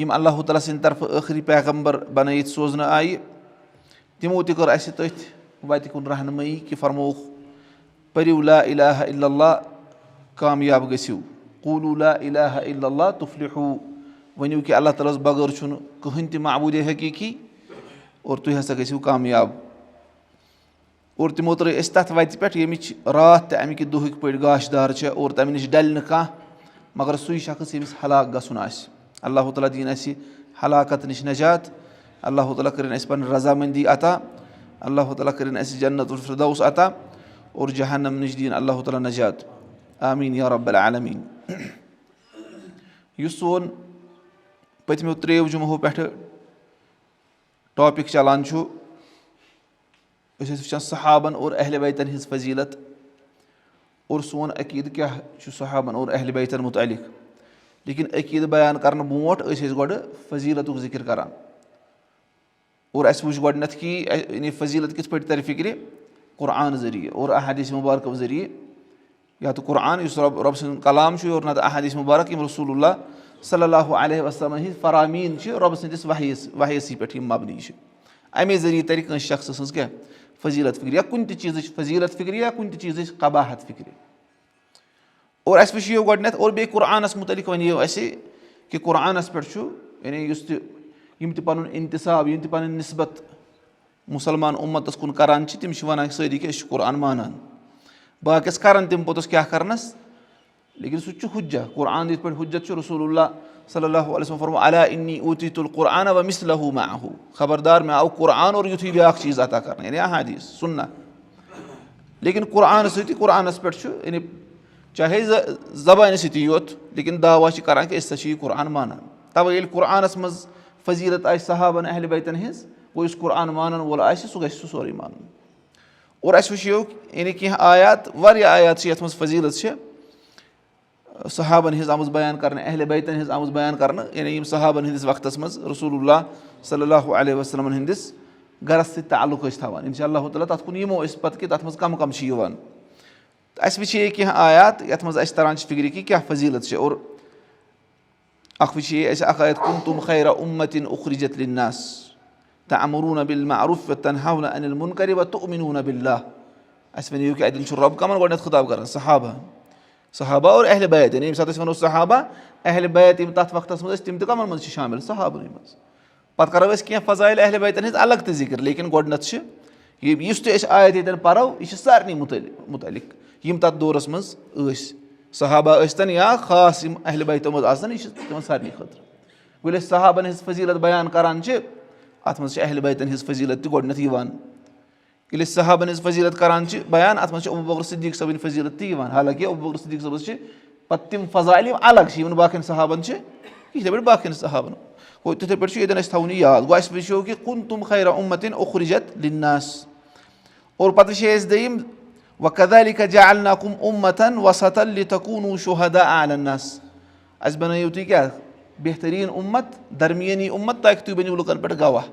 یِم اللہ تعالیٰ سٕنٛدِ طرفہٕ ٲخری پیغمبر بنٲیِتھ سوزنہٕ آیہِ تِمو تہِ کٔر اَسہِ تٔتھۍ وَتہِ کُن رہنمٲیی کہِ فرمووُکھ پٔرِو لا الہ الا اللہ کامیاب گٔژھِو قوٗلوٗ لا الہ الا اللہ تُفلِحوٗ ؤنِو کہِ اللہ تعالیٰ ہَس بغٲر چھُنہٕ کٕہٕنۍ تہِ معبوٗدے حقیٖقی اور تُہۍ ہسا گٔژھِو کامیاب اور تِمو ترٛٲے أسۍ تَتھ وَتہِ پٮ۪ٹھ ییٚمِچ راتھ تہِ اَمِکۍ دُہٕکۍ پٲٹھۍ گاشدار چھےٚ اور تَمہِ نِش ڈَلہِ نہٕ کانٛہہ مگر سُے شخص ییٚمِس ہلاک گژھُن آسہِ اللہ تعالیٰ دِیِن اَسہِ ہلاکت نِش نجات اللہ تعالیٰ کٔرِنۍ اَسہِ پَنٕنۍ رضامنٛدی عطا اللہ تعالیٰ کٔرِنۍ اَسہِ جنت الفردوس عطا اور جہنم نِش دِیِن اللہ تعالیٰ نجات آمیٖن یا رب العالمیٖن. یُس سون پٔتمیو 3 جُمعو پٮ۪ٹھٕ ٹاپِک چلان چھُ أسۍ ٲسۍ وٕچھان صحابن اور اہلِ بیتن ہِنٛز فضیٖلت اور سون عقیٖدٕ کیاہ چھُ صحابن اور اہلِ بیتن مُتعلق لیکِن عقیٖدٕ بیان کرنہٕ برونٛٹھ ٲسۍ أسۍ گۄڈٕ فضیٖلتُک ذِکر کران اور اَسہِ وٕچھ گۄڈٕنیتھ کہِ یعنی فضیٖلت کِتھ پٲٹھۍ ترِ فِکرِ قرآن ذٔریعہٕ اور احادیٖث مُبارکو ذٔریعہٕ یا تہٕ قرآن یُس رۄب سُنٛد کلام چھُ اور نتہٕ احادیٖث مُبارک یِم رسوٗل اللہ صلی اللہُ علیہ وسلمن ہِنٛدۍ فرامین چھِ رۄبہٕ سٕنٛدِس وحیَسٕے پٮ۪ٹھ یِم مبنی چھِ اَمے ذٔریعہٕ ترِ کٲنٛسہِ شخصہٕ سٕنٛز کیاہ فضیٖلت فِکرِ یا کُنہِ تہِ چیٖزٕچ فضیٖلت فِکرِ یا کُنہِ تہِ چیٖزٕچ قباحت فِکرِ اور اَسہِ وٕچھِو گۄڈٕنیتھ اور بیٚیہِ قرآنس مُتعلق وَنیو اَسہِ کہِ قرآنس پٮ۪ٹھ چھُ یعنی یُس تہِ یِم تہِ پنُن انتِصاب یِم تہِ پنٕنۍ نِسبت مُسلمان اُمتس کُن کران چھِ تِم چھِ وَنان سٲری کہِ أسۍ چھِ قرآن مانان باقٕیس کران تِم پوٚتُس کیاہ کرنس لیکِن سُہ تہِ چھُ حُجہ قرآن یِتھ پٲٹھۍ حُجت چھُ رسوٗل اللہ صلی اللہُ علیہ وسلم فرمو الا انی اوٗتیٖتُ القرآنَ ومثلہُ معہُ خبردار مےٚ آو قرآن اور یُتھُے بیاکھ چیٖز عطا کرنہٕ یعنی احادیٖث سُنّہ لیکِن قرآنہٕ سۭتی قرآنس پٮ۪ٹھ چھُ یعنی چاہے زبانہِ سۭتی یوت لیکِن دعوا چھِ کران کہِ أسۍ ہسا چھِ یہِ قرآن مانان تَوے ییٚلہِ قرآنس منٛز فضیٖلت آسہِ صحابن اہلِ بیتن ہِنٛز گوٚو یُس قرآن مانن وول آسہِ سُہ گژھِ سُہ سورُے مانُن اور اَسہِ وٕچھو یعنی کینٛہہ آیات واریاہ آیات چھِ یَتھ منٛز فضیٖلت چھِ صحابن ہِنٛز آمٕژ بیان کرنہٕ اہلِ بیتن ہِنٛز آمٕژ بیان کرنہٕ یعنی یِم صحابن ہِنٛدِس وقتس منٛز رسوٗل اللہ صلی اللہُ علیہ وسلمن ہِنٛدِس گرس سۭتۍ تعلُق ٲسۍ تھاوان اِنشاء اللہ تعالیٰ تَتھ کُن یِمو أسۍ پتہٕ کہِ تَتھ منٛز کم چھِ یِوان تہٕ اَسہِ وٕچھے کینٛہہ آیات یَتھ منٛز اَسہِ تران چھِ فِکرِ کہِ کیاہ فضیٖلت چھِ اور اکھ وٕچھے اَسہِ اکھ آیت کُنتُم خیرا اُمتِن اُخرِجت لِلناس تَأمُروٗنَ بِالمعروٗف وَتَنہَوْنَ عَنِ الْمُنکَرِ وَتُؤْمِنُونَ بِاللہ اَسہِ وَنیو کہِ اَتٮ۪ن چھُ رۄب کَمن گۄڈٕنیتھ خطاب کران صحابہ اور اہلِ بیت یعنی ییٚمہِ ساتہٕ أسۍ وَنو صحابہ اہلِ بیت یِم تَتھ وقتس منٛز ٲسۍ تِم تہِ کَمن منٛز چھِ شٲمِل صحابنٕے منٛز پتہٕ کرو أسۍ کینٛہہ فضایل اہلِ بیتن ہِنٛز الگ تہِ ذِکر لیکِن گۄڈٕنیتھ چھِ یُس تہِ أسۍ آیت ییٚتٮ۪ن پرو یہِ چھِ سارنٕے مُتعلِق یِم تَتھ دورس منٛز ٲسۍ صحابہ ٲسۍتن یا خاص یِم اہلِ بیتو منٛز آسن یہِ چھِ تِمن سارنٕے خٲطرٕ ییٚلہِ أسۍ صحابن ہِنٛز فضیٖلت بیان کران چھِ اتھ منٛز چھِ اہلِ بیتن ہِنٛز فضیٖلت تہِ گۄڈٕنیتھ یِوان ییٚلہِ أسۍ صحابن ہِنٛز فضیٖلت کران چھِ بیان اتھ منٛز چھِ ابوٗ بکر صدیٖق صٲبٕنۍ فضیٖلت تہِ یِوان حالانکہِ ابوٗ بکر صدیٖق صٲبس چھِ پتہٕ تِم فضایل یِم الگ چھِ یِم نہٕ باقین صحابن چھِ یِتھٕے پٲٹھۍ باقین صحابن گوٚو تِتھٕے پٲٹھۍ چھُ ییٚتٮ۪ن اَسہِ تھاوُن یہِ یاد گوٚو اَسہِ وٕچھو کہِ کُنتُم خیرا اُمتِن اُخرِجت لِلناس اور پتہٕ وٕچھے اَسہِ دوٚیِم وَکَذَلِکَ جَعَلْنَاکُم اُمَّةً وَسَطًا لِتَکوٗنوٗ شُہَداءَ عَلَى النَّاسِ اَسہِ بنٲیِو تُہۍ کیاہ بہتریٖن اُمت درمیٲنی اُمت تاکہِ تُہۍ بٔنِو لُکن پٮ۪ٹھ گواہ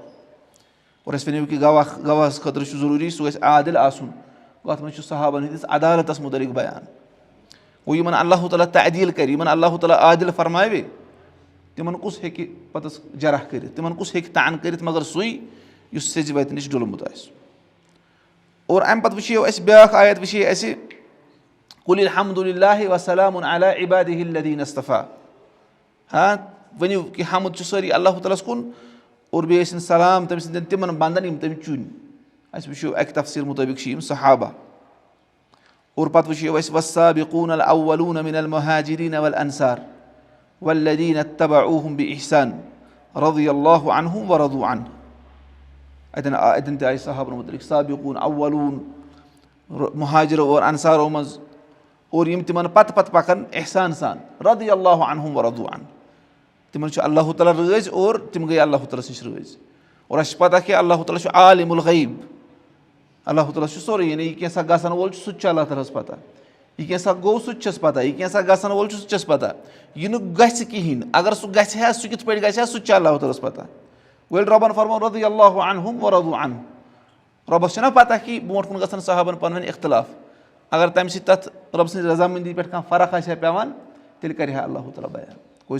اور اَسہِ وَنیو کہِ گواہس خٲطرٕ چھُ ضروٗری سُہ گژھِ عادِل آسُن گوٚو اتھ منٛز چھُ صحابن ہٕنٛدِس عدالتس مُتعلِق بیان گوٚو یِمن اللہ تعالیٰ تعدیٖل کرِ یِمن اللہ تعالیٰ عادِل فرماوِ تِمن کُس ہیٚکہِ پتہٕ جرح کٔرِتھ تِمن کُس ہیٚکہِ تان کٔرِتھ مگر سُے یُس سیٚزِ وتہِ نِش ڈوٚلمُت آسہِ اور امہِ پتہٕ وٕچھو اَسہِ بیاکھ آیت وٕچھے اَسہِ قُلِ الحمدُاللہ وسلامُن علی عبادِہ الذیٖنَ اصطفیٰ ؤنِو کہِ حمد چھُ سٲری اللہ تعالیٰ ہس کُن اور بیٚیہِ ٲسِن سلام تٔمۍ سٕنٛدٮ۪ن تِمن بنٛدن یِم تٔمۍ چُنۍ اَسہِ وٕچھو اکہِ تفصیٖل مُطٲبق چھِ یِم صحابہ اور پتہٕ وٕچھو اَسہِ وَالسابِقوٗنَ الأوَّلوٗنَ مِنَ الْمُہاجِریٖنَ وَالْأَنصار وَالَّذیٖنَ اتَّبَعوٗہُم بِإِحسان رَضِیَ اللہُ عَنْہُم وَرَضوٗ عَنْہُ اَتٮ۪ن تہِ آیہِ صحابن مُتعلِق سابِقوٗن اولوٗن مُہاجرو اور انصارو منٛز اور یِم تِمن پتہٕ پتہٕ پکان احسان سان رضی اللہُ عَنْہُم وَرَضوٗ عَنْہُ تِمن چھُ اللہ تعالیٰ رٲضۍ اور تِم گٔے اللہ تعالیٰ نِش رٲضۍ اور اَسہِ چھِ پتہ کہِ اللہ تعالیٰ چھُ عالِم الغیب اللہ تعالیٰ چھُ سورُے یعنی یہِ کینٛژھا گژھن وول چھُ سُہ تہِ چھُ اللہ تعالیٰ ہس پتہ یہِ کینٛژھا گوٚو سُہ تہِ چھس پتہ یہِ کینٛژھا گژھن وول چھُ سُہ تہِ چھس پتہ یہِ نہٕ گژھِ کِہینۍ اگر سُہ گژھِ ہا سُہ کِتھ پٲٹھۍ گژھِ ہا سُہ تہِ چھُ اللہ تعالیٰ ہس پتہ گوٚو ییٚلہِ رۄبن فرمو رضی اللہُ عَنْہُم وَرَضوٗ عَنْہُ رۄبس چھنہ پتہ کہِ برونٛٹھ کُن گژھن صحابن پانہٕ ؤنۍ اختِلاف اگر تمہِ سۭتۍ تتھ رۄبہٕ سٕنٛزِ رضامنٛدی پٮ۪ٹھ کانٛہہ فرق آسہِ ہا پیٚوان تیٚلہِ کرِ ہا اللہ تعالیٰ بیان گوٚو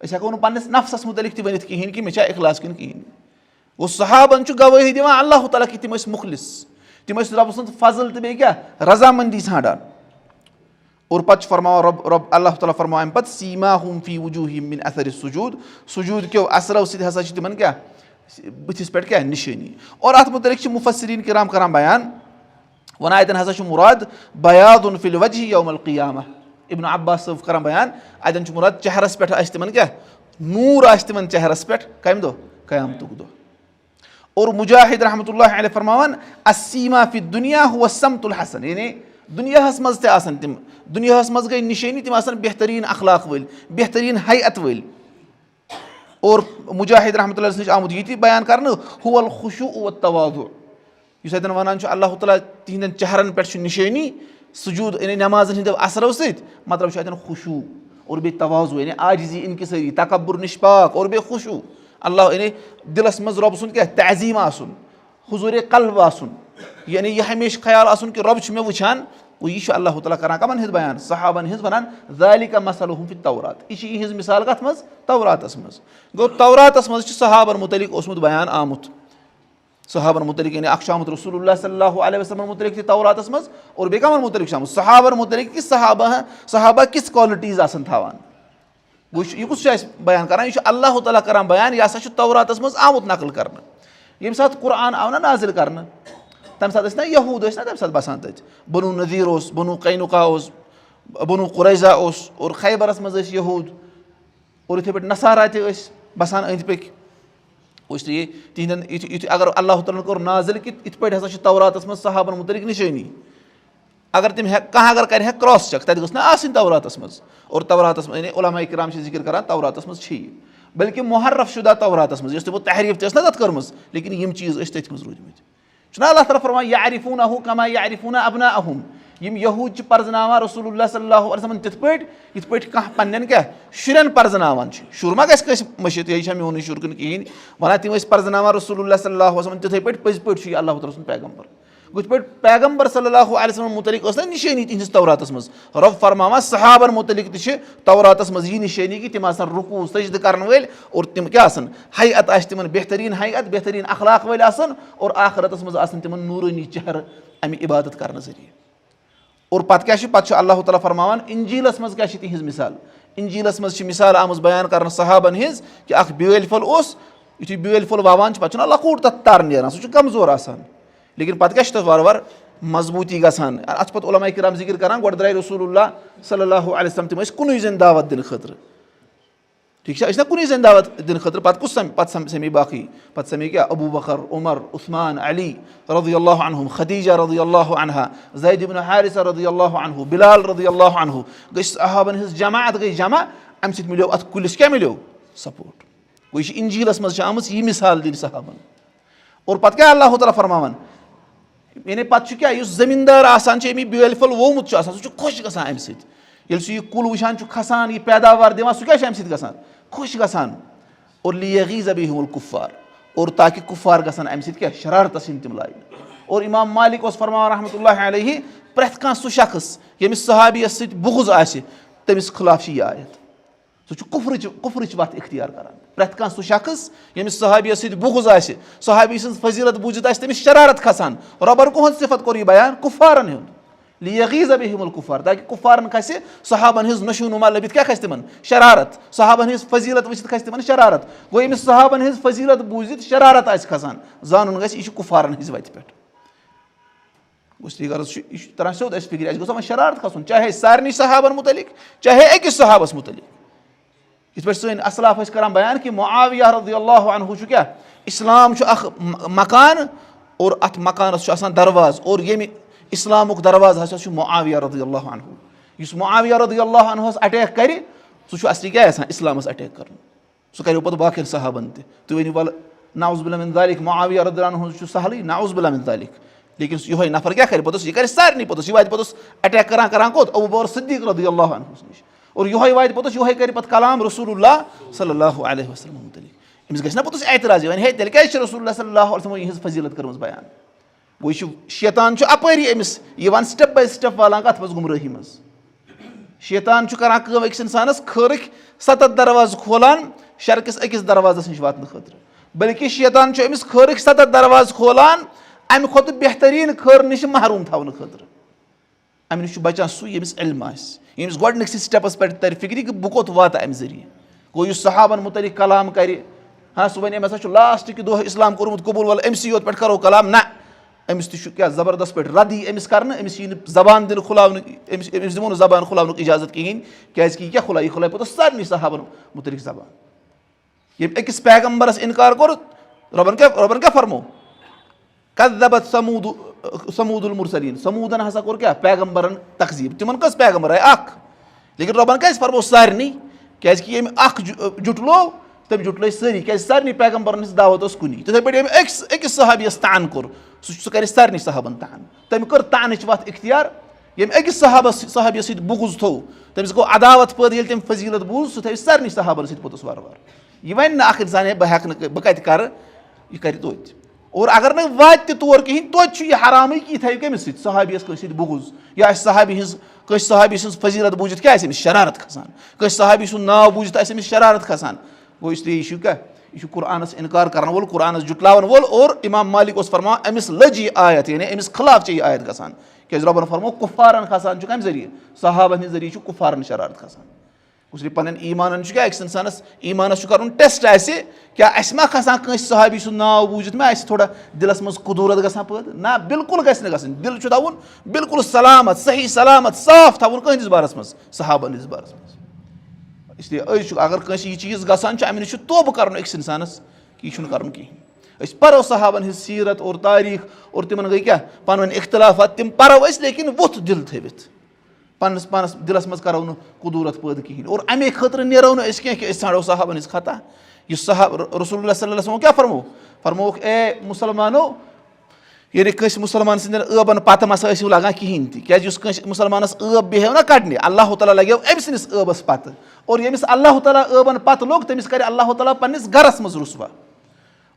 أسۍ ہٮ۪کو نہٕ پنٛنِس نفسَس مُتعلِق تہِ ؤنِتھ کِہیٖنۍ کہِ مےٚ چھا اخلاص کِنہٕ کِہیٖنۍ گوٚو صحابن چھُ گوٲہی دِوان اللہ تعالیٰ کہِ تِم ٲسۍ مُخلِص تِم ٲسۍ رۄبہٕ سُنٛد فضل تہٕ بیٚیہِ کیٛاہ رضامنٛدی ژھانٛڈان اور پتہٕ چھُ فرماوان رۄب اللہ تعالیٰ فرماوان اَمہِ پتہٕ سیٖماہُم فی وجوٗہِم مِن اثرِ سجوٗد سجوٗد کیو اثرو سۭتۍ ہسا چھِ تِمن کیٛاہ بٕتھِس پٮ۪ٹھ کیٛاہ نِشٲنی اور اَتھ مُتعلِق چھِ مُفسریٖن کرام کران بیان وَنان اَتٮ۪ن ہسا چھُ مُراد بیادُن فِل وجہِ یوم القیامہ ابن عباس صٲب کران بیان اَتٮ۪ن چھُ مُراد چہرس پٮ۪ٹھ آسہِ تِمن کیٛاہ نوٗر آسہِ تِمن چہرس پٮ۪ٹھ کمہِ دۄہ قیامتُک دۄہ اور مُجاہد رحمتہ اللہ علیہ فرماوان اسیٖما فی دُنیا ہُو سمت الحسن یعنی دُنیاہس منٛز تہِ آسان تِم دُنیاہس منٛز گٔے نِشٲنی تِم آسان بہتریٖن اخلاق وٲلۍ بہتریٖن حیت وٲلۍ اور مُجاہد رحمتہ اللہ نِش آمُت یہِ تہِ بیان کرنہٕ ہُو الخشوٗع والتواضع یُس اَتٮ۪ن وَنان چھُ اللہ تعالیٰ تِہنٛدٮ۪ن چہرن پٮ۪ٹھ چھُ نِشٲنی سجوٗد یعنی نٮ۪مازن ہٕنٛدیو اثرو سۭتۍ مطلب چھُ اَتٮ۪ن خشوٗع اور بیٚیہِ تواضع یعنی عاجزی انکِسٲری تکبُر نِش پاک اور بیٚیہِ خشوٗع اللہ یعنی دِلس منٛز رۄبہٕ سُنٛد کیٛاہ تعظیٖم آسُن حضوٗرِ قلب آسُن یعنی یہِ ہمیشہٕ خیال آسُن کہِ رۄب چھُ مےٚ وٕچھان گوٚو یہِ چھُ اللہ تعالیٰ کران کَمن ہٕنٛز بیان صحابن ہٕنٛز وَنان ذالِکَ مثلُہُم فی التورات یہِ چھِ یِہنٛز مِثال کَتھ منٛز توراتس منٛز گوٚو توراتس منٛز چھُ صحابن مُتعلِق اوسمُت بیان آمُت صحابن مُتعلِق یعنی اکھ چھُ آمُت رسول اللہ صلی اللہُ علیہ وسلمن مُتعلِق تہِ توراتس منٛز اور بیٚیہِ کَمن مُتعلِق چھُ آمُت صحابن مُتعلِق کہِ صحابہ کِژھ کالٹیٖز آسان تھاوان گوٚو یہِ کُس چھُ اَسہِ بیان کران یہِ چھُ اللہ تعالیٰ کران بیان یہِ ہسا چھُ توراتس منٛز آمُت نقل کرنہٕ ییٚمہِ ساتہٕ قرآن آو نا نازِل کرنہٕ تَمہِ ساتہٕ ٲسۍ نا یہوٗد ٲسۍ نا تَمہِ ساتہٕ بسان تَتہِ بنوٗ نذیٖر اوس بنوٗ قینُقا اوس بنوٗ قُریظا اوس اور خیبرس منٛز ٲسۍ یہوٗد اور یِتھٕے پٲٹھۍ نصارا تہِ ٲسۍ بسان أنٛدۍ پٔکۍ وٕچھ تہٕ تِہنٛدٮ۪ن یُتھُے اگر اللہ تعالیٰ ہن کوٚر نازِل کہِ یِتھ پٲٹھۍ ہسا چھُ توراتس منٛز صحابن مُتعلِق نِشٲنی اگر تِم کانٛہہ اگر کرِ ہا کراس چیک تتہِ گٔژھ نہ آسٕنۍ توراتس منٛز اور توراتس منٛز یعنی علامہ اِکرام چھِ ذِکر کران توراتس منٛز چھِ یہِ بلکہِ محرف شُدا توراتس منٛز یۄس تِمو تحریٖف تہِ ٲس نا تتھ کٔرمٕژ لیکِن یِم چیٖز ٲسۍ تٔتھۍ منٛز روٗدمٕتۍ چھُنہ اللہ تعالیٰ فرماوان یعرفوٗنہُ کما یعرفوٗنہ ابناءہُم یِم یہوٗد چھِ پرزناوان رسول اللہ صلی اللہُ علیہ وسلم تِتھ پٲٹھۍ یِتھ پٲٹھۍ کانٛہہ پنٕنٮ۪ن کیٛاہ شُرٮ۪ن پرزناوان چھِ شُر ما گژھِ کٲنٛسہِ مٔشِد یہِ چھا میونٕے شُر کِنہٕ کِہیٖنۍ وَنان تِم ٲسۍ پرزناوان رسول اللہ صلی اللہُ علیہ وسلم تِتھٕے پٲٹھۍ پٔزۍ پٲٹھۍ چھُ یہِ اللہ تعالیٰ سُنٛد پیغمبر گوٚو یِتھ پٲٹھۍ پیغمبر صلی اللہُ علیہ وسلم مُتعلِق ٲس نا نِشٲنی تِہنٛدِس توراتس منٛز رۄب فرماوان صحابن مُتعلِق تہِ چھِ توراتس منٛز یہِ نِشٲنی کہِ تِم آسن رُکوٗ سجدٕ کرن وٲلۍ اور تِم کیٛاہ آسن حیت آسہِ تِمن بہتریٖن حیت بہتریٖن اخلاق وٲلۍ آسن اور آخرتس منٛز آسن تِمن نوٗرٲنی چہرٕ اَمہِ عبادت کرنہٕ ذٔریعہٕ اور پتہٕ کیٛاہ چھُ پتہٕ چھُ اللہ تعالیٰ فرماوان انجیٖلس منٛز کیٛاہ چھِ تِہنٛز مِثال انجیٖلس منٛز چھِ مِثال آمٕژ بیان کرنہٕ صحابن ہِنٛز کہِ اکھ بیٲلۍ پھوٚل اوس یُتھُے بیٲلۍ پھوٚل وَوان چھُ پتہٕ چھُنہ لۄکُٹ تتھ تر نیران سُہ چھُ کمزور آسان لیکِن پتہٕ کیٛاہ چھُ تتھ وارٕ وارٕ مضبوٗطی گژھان اتھ چھِ پتہٕ علامہ اِکرام ذِکر کران گۄڈٕ درٛاے رسول اللہ صلی اللہُ علیہ وسلم تِم ٲسۍ کُنُے زٔنۍ دعوت دِنہٕ خٲطرٕ ٹھیٖک چھا أسۍ نا کُنُے زٔنۍ دعوت دِنہٕ خٲطرٕ پتہٕ کُس پتہٕ سمے باقٕے پتہٕ سمے کیٛاہ ابوٗ بکر عمر عثمان علی رضی اللہ عنہُم خدیجہ رضی اللہ عنہا زید بن حارثہ رضی اللہ عنہُ بلال رضی اللہ عنہُ گٔے صحابن ہٕنٛز جماعت گٔے جمع اَمہِ سۭتۍ مِلیو اتھ کُلِس کیٛاہ مِلیو سپوٹ گوٚو یہِ چھِ انجیٖلس منٛز چھِ آمٕژ یہِ مِثال دِنہٕ صحابن اور پتہٕ کیٛاہ اللہ تعالیٰ فرماوان یعنی پتہٕ چھُ کیٛاہ یُس زٔمیٖندار آسان چھُ أمۍ یہِ بیٲلۍ پھوٚل وومُت چھُ آسان سُہ چھُ خۄش گژھان اَمہِ سۭتۍ ییٚلہِ سُہ یہِ کُل وٕچھان چھُ کھسان یہِ پیداوار دِوان سُہ کیٛاہ چھُ اَمہِ سۭتۍ گژھان خۄش گژھان اور لیغیٖظ بِہِم الکُفار اور تاکہِ کُفار گژھن اَمہِ سۭتۍ کیٛاہ شرارتس یِن تِم لاینہٕ اور اِمام مالِک اوس فرماوان رحمتہ اللہ علیہ پرٛٮ۪تھ کانٛہہ سُہ شخص ییٚمِس صحابیَس سۭتۍ بُغض آسہِ تٔمِس خٕلاف چھِ یہِ آیت سُہ چھُ کُفرٕچ وَتھ اِختیار کران پرٛٮ۪تھ کانٛہہ سُہ شخص ییٚمِس صحابیَس سۭتۍ بُغض آسہِ صحابی سٕنٛز فضیٖلت بوٗزِتھ آسہِ تٔمِس شرارت کھسان رۄبن کُہُنٛد صفت کوٚر یہِ بیان کُفارن ہُنٛد لیغیٖظ بِہِم الکُفار تاکہِ کُفارن کھسہِ صحابن ہٕنٛز نشو نُما لٔبِتھ کیٛاہ کھسہِ تِمن شرارت صحابن ہٕنٛز فضیٖلت وٕچھِتھ کھسہِ تِمن شرارت گوٚو ییٚمِس صحابن ہٕنٛز فضیٖلت بوٗزِتھ شرارت آسہِ کھسان زانُن گژھِ یہِ چھُ کُفارن ہٕنٛزِ وَتہِ پٮ۪ٹھ گوٚو غرض چھُ یہِ چھُ تران سیوٚد اَسہِ فِکرِ اَسہِ گوٚژھ وۄنۍ شرارت کھسُن چاہے سارنٕے صحابن مُتعلِق چاہے أکِس صحابس مُتعلِق یِتھ پٲٹھۍ سٲنۍ اصلاف ٲسۍ کران بیان کہِ معاویہ رضی اللہ عنہُ چھُ کیٛاہ اِسلام چھُ اکھ مکان اور اتھ مکانس چھُ آسان درواز اور ییٚمہِ اِسلامُک درواز ہسا چھُ معاویہ رضی اللہ عنہُ یُس معاویہ رضی اللہ عنہُس اٹیک کرِ سُہ چھُ اصلی کیٛاہ آسان اِسلامس اٹیک کرُن سُہ کریو پتہٕ باقین صحابن تہِ تُہۍ ؤنِو وَلہٕ نعوذ باللہ من ذالِک معاویہ رضی اللہ عنہُ چھُ سہلٕے نعوذ باللہ من ذالِک لیکن یِہوے نفر کیٛاہ کرِ پوٚتُس یہِ کرِ سارنٕے پوٚتُس یہِ واتہِ پوٚتُس اٹیک کران کوٚت ابوٗ بکر صدیٖق رضی اللہ عنہُس نِش اور یِہوے واتہِ پوٚتُس یِہوے کرِ پتہٕ کلام رسول اللہ صلی اللہُ علیہ وسلم مُتعلِق أمِس گژھِ نہ پوٚتُس اعتراض یِوان ہے تیٚلہِ کیازِ چھِ رسول اللہ صلی اللہُ علیہ وسلمو یِہنٛز فضیٖلت کٔرمٕژ بیان گوٚو یہِ چھُ شیطان چھُ اپٲری أمِس یِوان سٹیپ باے سٹیپ والان کتھ منٛز گُمرٲہی منٛز شیطان چھُ کران کٲم أکِس اِنسانَس خٲرٕکۍ 7 دروازٕ کھولان شرکِس أکِس دروازَس نِش واتنہٕ خٲطرٕ بلکہِ شیطان چھُ أمِس خٲرٕکۍ 7 دروازٕ کھولان اَمہِ کھۄتہٕ بہتریٖن خٲر نِش محروٗم تھاونہٕ خٲطرٕ اَمہِ نِش چھُ بَچان سُے ییٚمِس علم آسہِ ییٚمِس گۄڈٕنِکسٕے سٹیپَس پٮ۪ٹھ تَرِ فِکرِ کہِ بہٕ کوٚت واتہٕ اَمہِ ذٔریعہٕ گوٚو یُس صحابَن مُتعلِق کلام کَرِ سُہ وَنہِ أمۍ ہسا چھُ لاسٹٕکہِ دۄہ اِسلام کوٚرمُت قبوٗل وَلہٕ أمسٕے یوت پٮ۪ٹھ کَرو کلام نہ أمِس تہِ چھُ کیٛاہ زبردست پٲٹھۍ رد یی أمِس کَرنہٕ أمِس یی نہٕ زبان دِنہٕ کھُلاونہٕ أمِس دِمو نہٕ زبان کھُلاونُک اِجازت کِہیٖنۍ کیٛازِکہِ یہِ کیٛاہ کھُلایہِ یہِ کھُلایہِ پوٚتُس سارنٕے صحابَن مُتعلِق زبان ییٚمۍ أکِس پیغمبرس اِنکار کوٚر رۄبن کیٛاہ فرمو کذبت سموٗد المرسلیٖن سموٗدن ہسا کوٚر کیٛاہ پیغمبرن تقزیٖب تِمن کٔژ پیغمبر آیہِ اکھ لیکِن رۄبن کیٛازِ فرمو سارنٕے کیٛازِکہِ ییٚمۍ اکھ جُٹلو تٔمۍ جُٹلٲے سٲری کیٛازِ سارنٕے پیغمبرن ہٕنٛز دعوت ٲس کُنی تِتھٕے پٲٹھۍ ییٚمۍ أکِس صحابِیَس تان کوٚر سُہ کرِ سارنٕے صحابن تان تٔمۍ کٔر تانٕچ وَتھ اِختیار ییٚمۍ أکِس صحابِیَس سۭتۍ بُغض تھوٚو تٔمِس گوٚو عداوت پٲدٕ ییٚلہِ تٔمۍ فضیٖلت بوٗز سُہ تھٲوِ سارنٕے صحابن سۭتۍ پوٚتُس وارٕ وارٕ یہِ وَنہِ نہٕ اکھ اِنسان ہے بہٕ ہٮ۪کہٕ نہٕ بہٕ کَتہِ کَرٕ یہِ کَرِ توتہِ اور اگر نہٕ واتہِ تہِ تور کِہیٖنۍ توتہِ چھُ یہِ حرامٕے کہِ یہِ تھاوِ کٔمِس سۭتۍ صحابِیَس کٲنٛسہِ سۭتۍ بُغض یا آسہِ کٲنٛسہِ صحابی سٕنٛز فضیٖلت بوٗزِتھ کیٛاہ آسہِ أمِس شرارت کھسان کٲنٛسہِ صحابی سُنٛد ناو بوٗزِتھ آسہِ أمِس شرارت کھسان گوٚو اِسلیے یہِ چھُ کیٛاہ یہِ چھُ قرآنَس اِنکار کرن وول قرآنَس جُٹلاون وول اور اِمام مالِک اوس فرماوان أمِس لٔج یہِ آیت یعنی أمِس خٕلاف چھےٚ یہِ آیت گژھان کیٛازِ رۄبن فرمو کُفارن کھسان چھُ کَمہِ ذٔریعہٕ صحابن ہِنٛدِ ذٔریعہٕ چھُ کُفارن شرارت کھسان گوٚو پنٕنٮ۪ن ایٖمانن چھُ کیٛاہ أکِس اِنسانس ایٖمانس چھُ کَرُن ٹیسٹ آسہِ کیٛاہ اَسہِ ما کھسان کٲنٛسہِ صحابی سُنٛد ناو بوٗزِتھ ما آسہِ تھوڑا دِلس منٛز قُدوٗرت گژھان پٲدٕ نہ بِلکُل گژھِ نہٕ گژھٕنۍ دِل چھُ تھاوُن بِلکُل سلامت صحیح سلامت صاف تھاوُن کٕہٕنٛدِس بارس منٛز صحابن ہٕنٛدِس بارس منٛز اسلیے أزۍ چھُ اگر کٲنٛسہِ یہِ چیٖز گژھان چھُ اَمہِ نِش چھُ توبہٕ کَرُن أکِس اِنسانس کہِ یہِ چھُنہٕ کَرُن کِہینۍ أسۍ پرو صحابن ہٕنٛز سیٖرت اور تٲریٖخ اور تِمن گٔے کیٛاہ پانہٕ ؤنۍ اختلافات تِم پرو أسۍ لیکِن ووٚتھ دِل تھٲوِتھ پنٕنِس پانس دِلس منٛز کرو نہٕ قُدوٗرت پٲدٕ کِہینۍ اور اَمے خٲطرٕ نیرو نہٕ أسۍ کیٚنٛہہ کہِ أسۍ ژھانڈو صحابن ہٕنٛز خطا یُس رسول اللہ صلی اللہ علیہ وسلم کیٛاہ فرمووُکھ اے مُسلمانو یعنی کٲنٛسہِ مُسلمان سٕنٛدٮ۪ن ٲبن پتہٕ مہ سا ٲسِو لگان کِہینۍ تہِ کیٛازِ یُس کٲنٛسہِ مُسلمانس ٲب بیٚہو نا کڑنہِ اللہ تعالیٰ لگیو أمۍ سٕنٛدِس ٲبس پتہٕ اور ییٚمِس اللہ تعالیٰ ٲبن پتہٕ لوٚگ تٔمِس کرِ اللہ تعالیٰ پنٕنِس گرس منٛز رُسوا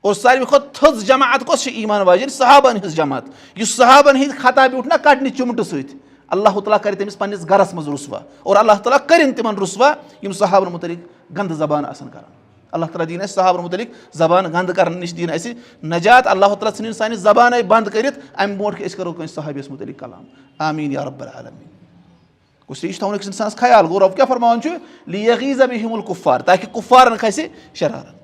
اور ساروی کھۄتہٕ تھٔز جماعت کۄس چھِ ایٖمان واجیٚنۍ صحابن ہٕنٛز جماعت یُس صحابن ہٕنٛدۍ خطا بیوٗٹھ نا کڑنہِ چُمٹہٕ سۭتۍ اللہ تعالیٰ کرِ تٔمِس پنٕنِس گرس منٛز رُسوا اور اللہ تعالیٰ کٔرِنۍ تِمن رُسوا یِم صحابن مُتعلِق گنٛدٕ زبان آسن کران اللہ تعالیٰ دِیِنۍ اَسہِ صحابن مُتعلِق زبان گنٛدٕ کرنہٕ نِش دِیِنۍ اَسہِ نجات اللہ تعالیٰ ژھٕنِنۍ سانہِ زبانے بنٛد کٔرِتھ اَمہِ برونٛٹھ کہِ أسۍ کرو کٲنٛسہِ صحابِیَس مُتعلِق کلام آمیٖن یا رۄب العالمیٖن گوٚو یہِ چھُ تھاوُن أکِس اِنسانس خیال گوٚو رۄب کیٛاہ فرماوان چھُ لیغیظ بِہِم الکُفار تاکہِ کُفارن کھسہِ شرارت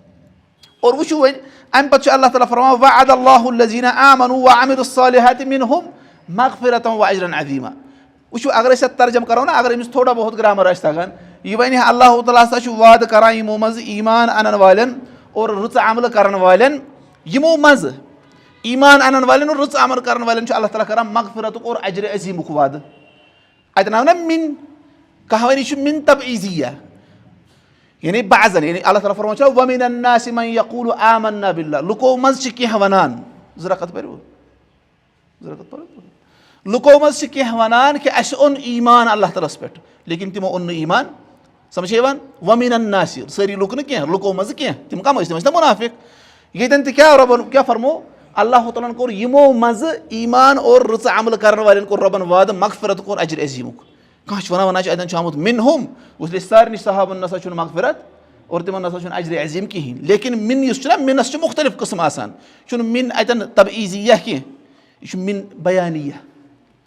اور وٕچھِو وۄنۍ اَمہِ پتہٕ چھُ اللہ تعالیٰ فرماوان وعد اللہُ الذیٖنَ آمنوا وعملوا الصالحات منہم مغفرة واجرا عظیٖما وٕچھِو اگر أسۍ اَتھ ترجم کرو نا اگر أمِس تھوڑا بہت گرامر آسہِ تگان یہِ وَنہِ ہا اللہ تعالیٰ ہسا چھُ وعدٕ کران یِمو منٛز ایٖمان اَنن والٮ۪ن اور رٕژٕ عملہٕ کرن والٮ۪ن یِمو منٛزٕ ایٖمان اَنن والٮ۪ن اور رٕژٕ عمل کرن والٮ۪ن چھُ اللہ تعالیٰ کران مغفرتُک اور اجرِ عظیٖمُک وعدٕ اَتٮ۪ن آو نا مِن کانٛہہ وَنہِ یہِ چھُ مِن تبعیٖزیہ یعنی بعضن یعنی اللہ تعالیٰ فرماوان چھُ ومن الناس من یقول آمنا باللہ لُکو منٛز چھِ کینٛہہ وَنان زٕ رکعت پٔرِو لُکو منٛز چھِ کینٛہہ وَنان کہِ اَسہِ اوٚن ایٖمان اللہ تعالیٰ ہَس پٮ۪ٹھ لیکِن تِمو اوٚن نہٕ ایٖمان سمجھ یِوان ومن الناس سٲری لُکھ نہٕ کینٛہہ لُکو منٛزٕ کینٛہہ تِم کم ٲسۍ تِم ٲسۍ نا مُنافِق ییٚتٮ۪ن تہِ کیٛاہ رۄبن کیٛاہ فرمو اللہ تعالیٰ ہن کوٚر یِمو منٛزٕ ایٖمان اور رٕژٕ عملہٕ کرن والٮ۪ن کوٚر رۄبن وعدٕ مغفرتُک اور اجرِ عظیٖمُک کانٛہہ چھُ وَنان چھُ اَتٮ۪ن چھُ آمُت مِنہُم اسلیے سارنٕے صحابن نسا چھُنہٕ مغفرت اور تِمن نسا چھُنہٕ اجرِ عظیٖم کِہینۍ لیکِن مِن یُس چھُنہ مِنس چھُ مُختٔلِف قٕسم آسان یہِ چھُنہٕ مِن اَتٮ۪ن تبعیٖزیہ کینٛہہ یہِ چھُ مِن بیانیہ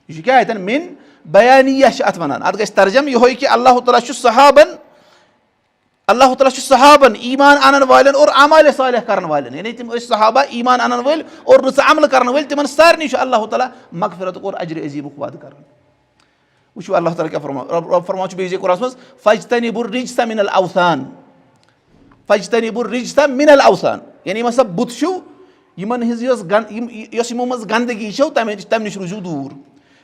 یہِ چھُ کیٛاہ اَتٮ۪ن مِن بیانیہ چھِ اَتھ وَنان اَتھ گژھِ ترجم یِہوے کہِ اللہ تعالیٰ چھُ صحابن ایٖمان اَنن والٮ۪ن اور اعمالہِ صالح کرن والٮ۪ن یعنی تِم ٲسۍ صحابہ ایٖمان اَنن وٲلۍ اور رٕژٕ عملہٕ کرن وٲلۍ تِمن سارنٕے چھُ اللہ تعالیٰ مغفرتُک اور اجرِ عظیٖمُک وعدٕ کران وٕچھِو اللہ تعالیٰ کیٛاہ فرماوان رۄب فرماوان چھُ بیٚیہِ جایہِ قرآنس منٛز فجتنبُ الرجس من الاوثان فجتنبُ الرجس من الاوثان یعنی یِم ہسا بُت چھِو یِمن ہٕنٛز یۄس یِمو منٛز گنٛدگی چھو تمہِ نِش روٗزِو دوٗر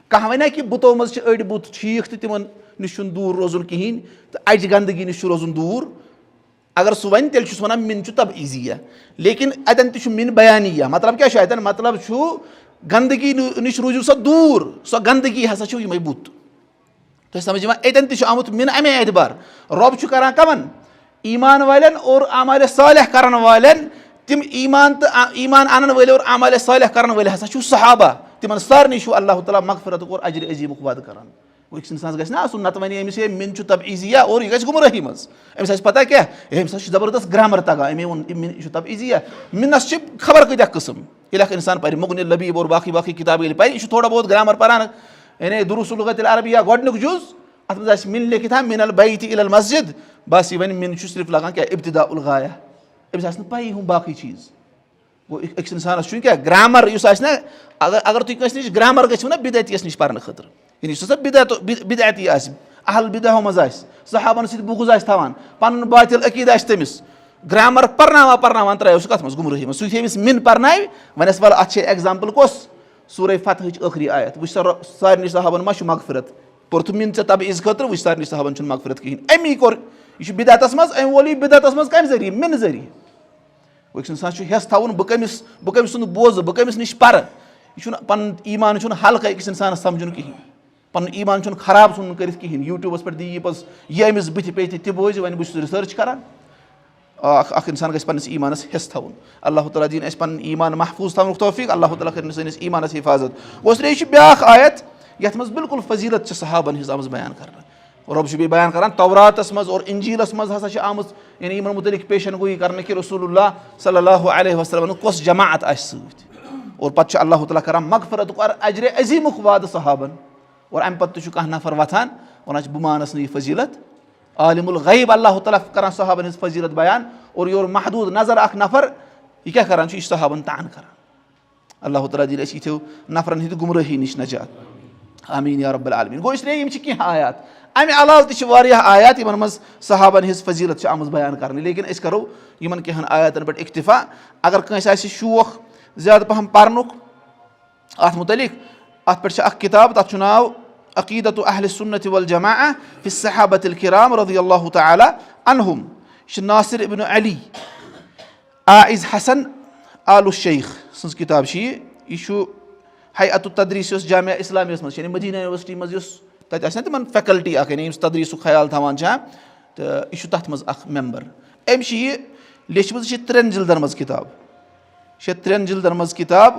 کانٛہہ وَنہِ کہِ بُتو منٛز چھِ أڑۍ بُت ٹھیٖک تہٕ تِمن نِش چھُنہٕ دوٗر روزُن کِہینۍ تہٕ اَجہِ گنٛدگی نِش چھُ روزُن دوٗر اگر سُہ وَنہِ تیٚلہِ چھُس وَنان مِن چھُ تبعیٖزیہ لیکِن اَتٮ۪ن تہِ چھُ مِن بیانیہ مطلب کیٛاہ چھُ اَتٮ۪ن مطلب چھُ گنٛدگی نِش روٗزِو سا دوٗر سۄ گنٛدگی ہسا چھِو یِمے بُت تۄہہِ سمجھ یِوان اَتٮ۪ن تہِ چھُ آمُت مِن اَمے اعتبار رۄب چھُ کران کَمن ایٖمان والٮ۪ن اور اعمالہِ صالح کرن والٮ۪ن تِم ایٖمان اَنن وٲلۍ اور اعمالہِ صالح کرن وٲلۍ ہسا چھِو صحابہ تِمن سارنٕے چھُ اللہ تعالیٰ مغفرتُک اور اجرِ عظیٖمُک وعدٕ کران أکِس اِنسانَس گژھِ نہ آسُن نَتہٕ وَنہِ أمِس ہے مِن چھُ تبعیٖزِیا اور یہِ گژھِ گُمرٲہی منٛز أمِس آسہِ پَتہ کیٛاہ أمِس ہسا چھُ زبردست گرٛامَر تَگان أمۍ ووٚن یہِ چھُ تبعیٖزِیا مِنَس چھِ خبر کۭتیاہ قٕسٕم ییٚلہِ اکھ اِنسان پَرِ مُغنِل لبیٖب اور باقٕے باقٕے کِتابہٕ ییٚلہِ پَرِ یہِ چھُ تھوڑا بہت گرٛامَر پَران یعنی دُروٗس اللغت العربیہ گۄڈٕنیُک جُز اَتھ منٛز آسہِ مِن لیکھِتھ مِن البیت اِلی المسجد بَس یہِ وَنہِ مِن چھُ صرف لگان کیٛاہ ابتدا الغایا أمِس آسہِ نہٕ پَیی ہُم باقٕے چیٖز گوٚو أکِس اِنسانَس چھُ کیٛاہ گرٛامَر یُس آسہِ نہ اگر تُہۍ کٲنٛسہِ نِش گرٛامَر گٔژھِو نہ بِدعتِیَس نِش پَرنہٕ خٲطرٕ یعنی یُس ہسا بِدعتی آسہِ اہل بِدعو منٛز آسہِ صحابَن سۭتۍ بُغض آسہِ تھاوان پَنُن باطِل عقیٖد آسہِ تٔمِس گرٛامَر پَرناوان ترٛایو سُہ کَتھ منٛز گُمرٲہی منٛز سُہ یُتھُے أمِس مِن پَرناوِ وۄنۍ ٲس وَلہٕ اَتھ چھِ ایٚگزامپٕل کۄس سورہ فتحٕچ ٲخری آیت وٕچھ سا سارنٕے صحابَن ما چھُ مغفرت پوٚرتھٕ مِن ژےٚ تبعیٖز خٲطرٕ وٕچھ سارنٕے صحابَن چھُنہٕ مغفرت کِہیٖنۍ اَمی کوٚر یہِ چھُ بِدعتَس منٛز أمۍ وول یہِ بِدعتَس منٛز کَمہِ ذٔریعہٕ مِنہٕ ذٔریعہٕ أکِس اِنسان چھُ ہٮ۪س تھاوُن بہٕ کٔمِس سُنٛد بوزٕ بہٕ کٔمِس نِش پَرٕ یہِ چھُنہٕ پَنُن ایٖمان چھُنہٕ ہلکہٕ أکِس اِنسانَس سَمجھُن کِہیٖنۍ پَنُن ایٖمان چھُنہٕ خراب ژھُنُن کٔرِتھ کِہیٖنۍ یوٗٹیوٗبَس پٮ۪ٹھ دِیہِ یہِ پوٚز یہِ أمِس بٕتھِ پیٚیہِ تہِ بوزِ وۄنۍ بہٕ چھُس رِسٲرٕچ کَران اکھ اِنسان گژھِ پنٛنِس ایٖمانَس ہٮ۪س تھاوُن اللہ تعالیٰ دِیِن اَسہِ پَنُن ایٖمان محفوٗظ تھاونُک توفیٖق اللہ تعالیٰ کٔرِنۍ سٲنِس ایٖمانَس حِفاظت گوٚو یہِ چھِ بیٛاکھ آیت یَتھ منٛز بِلکُل فضیٖلت چھِ صحابَن ہِنٛز آمٕژ بیان کَرنہٕ رۄب چھُ بیٚیہِ بیان کَران توراتَس منٛز اور اِنجیٖلَس منٛز ہسا چھِ آمٕژ یعنی یِمَن مُتعلِق پیشَن گویی کَرنہٕ کہِ رسول اللہ صلی اللہُ علیہ وسلمَن کۄس جماعت آسہِ سۭتۍ اور پَتہٕ چھُ اللہ تعالیٰ کَران مغفرتُک اجرِ عظیٖمُک وعدٕ صحابَن اور اَمہِ پَتہٕ تہِ چھُ کانٛہہ نفر وۄتھان وَنان چھِ بہٕ مانَس نہٕ یہِ فضیٖلت عالِم الغیب اللہ تعالیٰ کَران صحابَن ہِنٛز فضیٖلت بیان اور یورٕ محدوٗد نظر اکھ نفر یہِ کیاہ کَران چھُ یہِ چھُ صحابَن تان کَران اللہ تعالیٰ دِیِن اَسہِ یِتھیو نفرَن ہِنٛدِ گُمرٲہی نِش نجات آمیٖن یا رۄب العالمیٖن گوٚو اِسلیے یِم چھِ کینٛہہ آیات اَمہِ علاوٕ تہِ چھِ واریاہ آیات یِمَن منٛز صحابَن ہِنٛز فضیٖلت چھِ آمٕژ بیان کَرنہٕ لیکِن أسۍ کَرو یِمَن کینٛہَن آیاتَن پٮ۪ٹھ اِکتِفا اگر کٲنٛسہِ آسہِ شوق زیادٕ پَہَم پَرنُک اَتھ مُتعلِق اَتھ پٮ۪ٹھ چھِ اَکھ کِتاب تَتھ چھُ ناو عقیٖدتُ اہلِ سُنت والجماعہ فی الصحابۃ الکرام رضی اللہ تعالیٰ عنہم یہِ چھِ ناصر ابن علی عائز حسن آل الشیخ سٕنٛز کِتاب چھِ یہِ چھُ حیعت التدریٖس یۄس جامعہ اِسلامیہَس منٛز چھِ یعنی مدیٖنہ یونیورسٹی منٛز یُس تَتہِ آسہِ نہ تِمن فیکَلٹی اکھ یعنی یُس تدریٖسُک خیال تھاوان چھِ تہٕ یہِ چھُ تَتھ منٛز اکھ مٮ۪مبر أمۍ چھِ یہِ لیٚچھمٕژ یہِ چھِ 3 جِلدن منٛز کِتاب یہِ چھِ 3 جِلدن منٛز کِتاب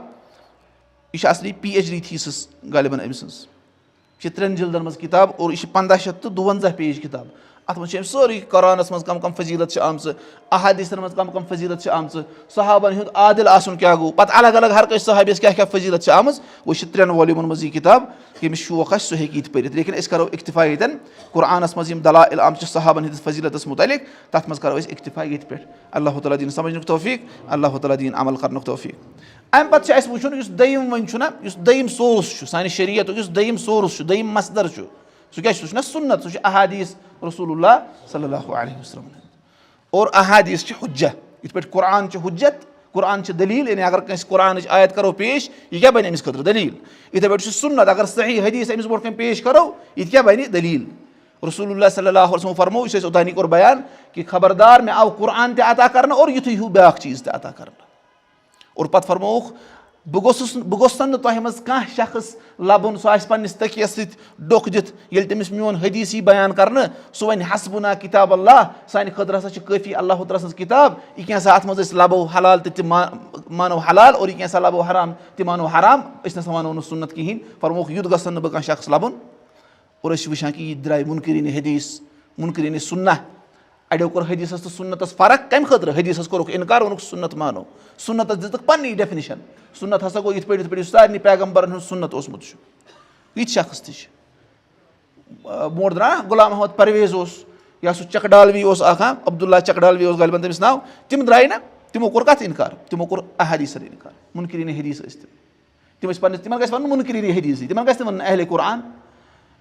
یہِ چھِ اَصلی PhD تھیٖسٕس غالِباً أمۍ سٕنٛز یہِ چھِ 3 جِلدن منٛز کِتاب اور یہِ چھِ 1552 پیج کِتاب اَتھ منٛز چھِ أمۍ سورُے قۄرانَس منٛز کَم کَم فضیٖلت چھِ آمژٕ احادیٖثن منٛز کَم کَم فضیٖلت چھِ آمژٕ صحابَن ہُنٛد عادِل آسُن کیاہ گوٚو پَتہٕ الگ الگ ہر کٲنٛسہِ صحابیَس کیاہ کیاہ فضیٖلت چھِ آمٕژ وۄنۍ چھِ 3 ولیوٗمَن منٛز یہِ کِتاب ییٚمِس شوق آسہِ سُہ ہیٚکہِ یہِ تہِ پٔرِتھ لیکِن أسۍ کَرو اِکتِفا ییٚتٮ۪ن قرآنَس منٛز یِم دلائل آمژٕ صحابَن ہِنٛدِس فضیٖلتَس مُتعلِق تَتھ منٛز کَرو أسۍ اِکتِفا ییٚتہِ پٮ۪ٹھ اللہ تعالیٰ دِیِن سَمجھنُک توفیٖق اللہ تعالیٰ دِیِن عمل کَرنُک توفیٖق اَمہِ پَتہٕ چھُ اَسہِ وٕچھُن یُس دوٚیِم وۄنۍ چھُنہ یُس دوٚیِم سورس چھُ سانہِ شریعتُک یُس دوٚیِم سورس چھُ دوٚیِم مصدر چھُ سُہ کیاہ چھُ سُہ چھُنہ سُنت سُہ چھُ احادیٖث رسول اللہ صلی اللہُ علیہ وسلم اور احادیٖث چھِ حُجہ یِتھ پٲٹھۍ قرآن چھُ حُجت قرآن چھِ دٔلیٖل یعنی اگر کٲنٛسہِ قرآنٕچ آیت کَرو پیش یہِ کیاہ بَنہِ أمِس خٲطرٕ دٔلیٖل یِتھَے پٲٹھۍ چھُ سُنت اگر صحیح حدیٖث أمِس برونٛٹھ کَنۍ پیش کَرو یہِ تہِ کیاہ بَنہِ دٔلیٖل رسول اللہ صلی اللہُ علیہ وسلم فرمو یُس اَسہِ اوٚتانی کوٚر بیان کہِ خبردار مےٚ آو قرآن تہِ عطا کَرنہٕ اور یُتھُے ہیوٗ بیٛاکھ چیٖز تہِ عطا کَرنہٕ اور پَتہٕ فرمووُکھ بہٕ گوٚژھُس نہٕ تۄہہِ منٛز کانٛہہ شخص لَبُن سُہ آسہِ پنٛنِس تٔکیَس سۭتۍ ڈوٚکھ دِتھ ییٚلہِ تٔمِس میون حدیٖث یی بیان کَرنہٕ سُہ وَنہِ حسبُنا کِتاب اللہ سانہِ خٲطرٕ ہسا چھِ کٲفی اللہ تعالیٰ سٕنٛز کِتاب یہِ کینٛژھا اَتھ منٛز أسۍ لَبو حلال تہِ مانو حلال اور یہِ کینٛژھا لَبو حرام تہِ مانو حرام أسۍ نہ سا وَنو نہٕ سُنت کِہیٖنۍ فرمووُکھ یُتھ گژھن نہٕ بہٕ کانٛہہ شخص لَبُن اور أسۍ چھِ وٕچھان کہِ یہِ تہِ درٛاے مُنکریٖنہِ حدیٖث مُنکریٖنہِ سُنّہ اَڑیو کوٚر حدیٖثَس تہٕ سُنتَس فرق کَمہِ خٲطرٕ حدیٖثَس کوٚرُکھ اِنکار ووٚنُکھ سُنت مانو سُنتَس دِژٕکھ پَننی ڈیفِنِشَن سُنت ہسا گوٚو یِتھ پٲٹھۍ یُس سارنٕے پیغمبرن ہُنٛد سُنت اوسمُت چھُ یِتھۍ شخص تہِ چھِ برونٛٹھ درٛاو نہ غلام محمد پرویز اوس یا سُہ چکڈالوی اوس اکھ عبداللہ چکڈالوی اوس غالباً تٔمِس ناو تِم درٛاے نہ تِمو کوٚر کَتھ اِنکار تِمو کوٚر احادیٖثن اِنکار مُنکریٖنہِ حدیٖث ٲسۍ تِم ٲسۍ پَننِس تِمن گژھِ وَنُن مُنکریٖنہِ حدیٖثٕے تِمن گژھِ نہٕ وَنُن اہلِ قرآن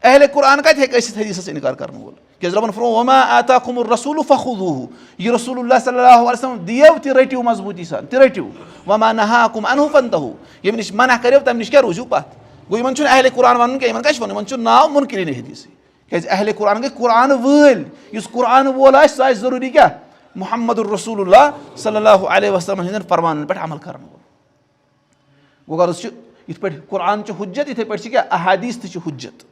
اہلِ قرآن کَتہِ ہیٚکہِ ٲسِتھ حدیٖثس اِنکار کَرن وول کیازِ رۄبن فرموو وما آتاکُم الرسوٗلُ فخُذوٗہُ یہِ رسول اللہ صلی اللہُ علیہ وسلم دِیو تہِ رٔٹِو مضبوٗطی سان تہِ رٔٹِو وما نہاکُم عنہُ فانتہوٗ ییٚمہِ نِش منع کَریو تَمہِ نِش کیاہ روٗزِو پَتھ گوٚو یِمن چھُنہٕ اہلِ قرآن وَنُن کینٛہہ یِمن کیاہ چھُ وَنُن یِمن چھُ ناو مُنکریٖنہِ حدیٖثٕے کیازِ اہلِ قرآن گٔے قرآنہٕ وٲلۍ یُس قرآنہٕ وول آسہِ سُہ آسہِ ضروٗری کیاہ محمد الرسول اللہ صلی اللہُ علیہ وسلم ہٕنٛدٮ۪ن فرمانن پٮ۪ٹھ عمل کرن وول گوٚو غرض چھُ یِتھ پٲٹھۍ قرآن چھُ حُجت یِتھٕے پٲٹھۍ چھِ کیاہ احادیٖث تہِ چھِ حُجت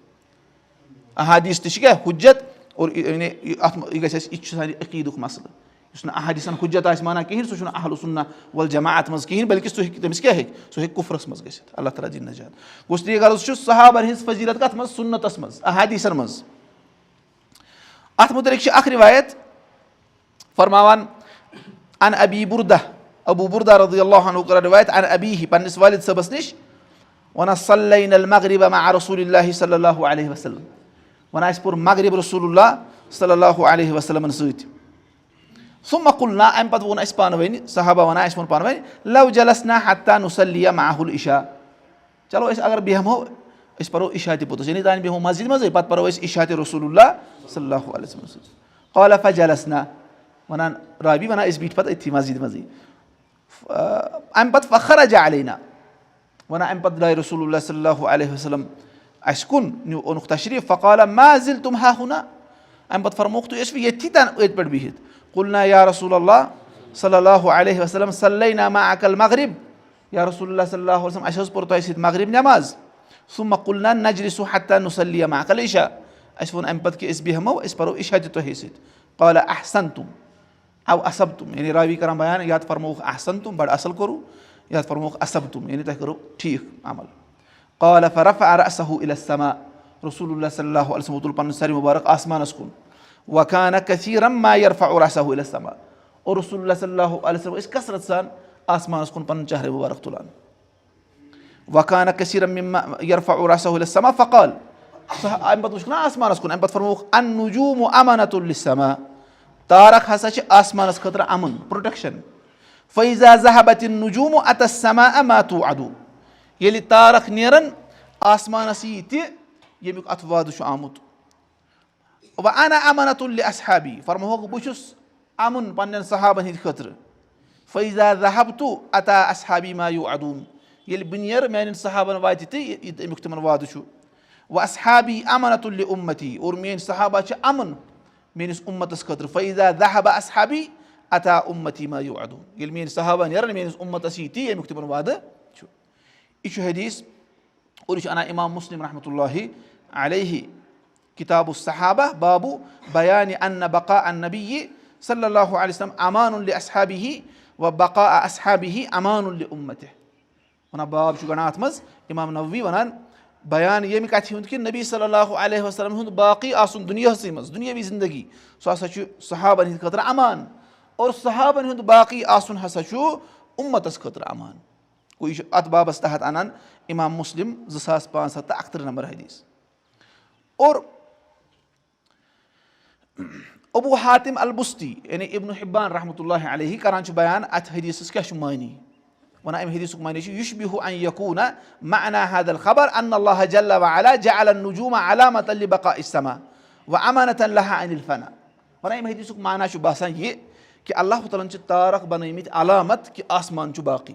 احادیٖث تہِ چھِ کیاہ حُجت اور یعنی اَتھ یہِ گژھِ اَسہِ یہِ تہِ چھُ سانہِ عقیٖدُک مسلہٕ یُس نہٕ احادیثن حجت آسہِ مانان کِہینۍ سُہ چھُنہٕ اہل سُنہ والجماعت منٛز کِہینۍ بلکہِ سُہ ہیٚکہِ تٔمِس کیاہ ہیٚکہِ سُہ ہیٚکہِ کُفرس منٛز گٔژھِتھ اللہ تعالیٰ دِیِن نجات گوٚو ٹھیٖک غرض چھُ صحابن ہِنٛز فضیٖلت کتھ منٛز سُنتس منٛز احادیثن منٛز اتھ مُتعلق چھِ اکھ رِوایت فرماوان ان ابی بُردہ ابوٗ بُردہ رضی اللہ عنہ کران رِوایت ان ابیہِ پننِس والد صٲبس نِش ونان صلینا المغرب مع رسول اللہ صلی اللہ علیہ وسلم ونان اسہِ پوٚر مغرب رسول اللہ صلی اللہ علیہ وسلمن سۭتۍ ثم قلنا امہِ پتہٕ ووٚن اسہِ پانہٕ ؤنۍ صحابہ ونان اسہِ ووٚن پانہٕ ؤنۍ لو جلسنا حتى نصلي معه العشاء چلو أسۍ اگر بیٚہمو أسۍ پرو عشاء تہِ پوٚتُس یعنی تانۍ بیٚہمو مسجد منٛزٕے پتہٕ پرو أسۍ عشاء تہِ رسول اللہ صلی اللہ علیہ وسلم سۭتۍ قال فجلسنا ونان رابی ونان أسۍ بیٖٹھۍ پتہٕ أتھی مسجد منٛزٕے امہِ پتہٕ فخرج علینا ونان امہِ پتہٕ درٛاے رسول اللہ صلی اللہ علیہ وسلم اسہِ کُن اوٚنُکھ تشریٖف فقال ما زلتم ہا ہُنا امہِ پتہٕ فرمووُکھ تُہۍ ٲسوٕ ییٚتھی أتھۍ پٮ۪ٹھ بِہِتھ قلنا یا رسول اللہ صلی اللہ علیہ وسلم صلینا معك المغرب یا رسول اللہ صلی اللہ علیہ وسلم اسہِ حظ پوٚر تۄہہِ سۭتۍ مغرب نٮ۪ماز ثم قلنا نجلس حتى نصلي معك العشاء اسہِ ووٚن امہِ پتہٕ کہِ أسۍ بیٚہمو أسۍ پرو عشاء تہِ تۄہے سۭتۍ قال احسنتم او اصبتم یعنی راوی کران بیان یا تہٕ فرمووُکھ احسنتم بڑٕ اصل کوٚروٕ یا تہٕ فرمووُکھ اصبتم یعنی تۄہہِ کوٚروٕ ٹھیٖک عمل قال فرفع رأسه الى السماء رسول اللہ صلی اللہ علیہ وسلم تُل پنُن سرِ مُبارک آسمانس کُن وكان كثيرا ما يرفع رأسه الى السماء اور رسول اللہ صلی اللہ علیہ وسلم ٲسۍ کثرت سان آسمانس کُن پنُن چہرٕ مُبارک تُلان وكان كثيرا مما يرفع رأسه الى السماء فقال امہِ پتہٕ وٕچھکھ نا آسمانس کُن امہِ پتہٕ فرمووُکھ النجوم امانة للسماء تارک ہسا چھِ آسمانس خٲطرٕ امُن پروٹیکشن فاذا ذهبت النجوم اتى السماء ما توعدوا ییٚلہِ تارک نیرن آسمانس یی تہِ ییٚمیُک اتھ وعدٕ چھُ آمُت وانا امانة لاصحابی فرمووُکھ بہٕ چھُس امُن پننٮ۪ن صحابن ہٕنٛدِ خٲطرٕ فاذا ذهبت اتى اصحابی ما يوعدون ییٚلہِ بہٕ نیرٕ میانٮ۪ن صحابن واتہِ تہِ یہِ امیُک تِمن وعدٕ چھُ واصحابی امانة لامتی اور میٲنۍ صحابہ چھِ امُن میٲنِس اُمتس خٲطرٕ فاذا ذهب اصحابی اتى امتی ما يوعدون ییٚلہِ میٲنۍ صحابہ نیرن میٲنِس اُمتس یی تی ییٚمیُک تِمن وعدٕ چھُ یہِ چھُ حدیٖث اور یہِ چھُ انان امام مسلم رحمۃ اللہ علیہ کتاب الصحابہ بابو بیانِ ان بقاء النبی صلی اللہ علیہ وسلم امان لاصحابہ وبقاء اصحابہ امان لامتہ ونان باب چھُ گنڈان اتھ منٛز امام نووی ونان بیان ییٚمہِ کتھِ ہُنٛد کہِ نبی صلی اللہ علیہ وسلم ہُنٛد باقٕے آسُن دُنیاہسٕے منٛز دُنیٲوی زندگی سُہ ہسا چھُ صحابن ہٕنٛدِ خٲطرٕ امان اور صحابن ہُنٛد باقٕے آسُن ہسا چھُ اُمتس خٲطرٕ امان گوٚو یہِ چھُ اتھ بابس تحت انان امام مسلم 2531 نمبر حدیٖث اور ابوٗ حاتم البُستی یعنی ابن حبان رحمۃ اللہ علیہ کران چھُ بیان اتھ حدیٖثس کیاہ چھُ معنے ونان امہِ حدیٖثُک معنے چھُ یُشبِہُ ان یکوٗنہ معنى هذا الخبر ان اللہ جل وعلا جعل النجوم علامة لبقاء السماء وامانة لها عن الفنا ونان امہِ حدیٖثُک معنا چھُ باسان یہِ کہِ اللہ تعالیٰ ہن چھِ تارک بنٲمٕتۍ علامت کہِ آسمان چھُ باقٕے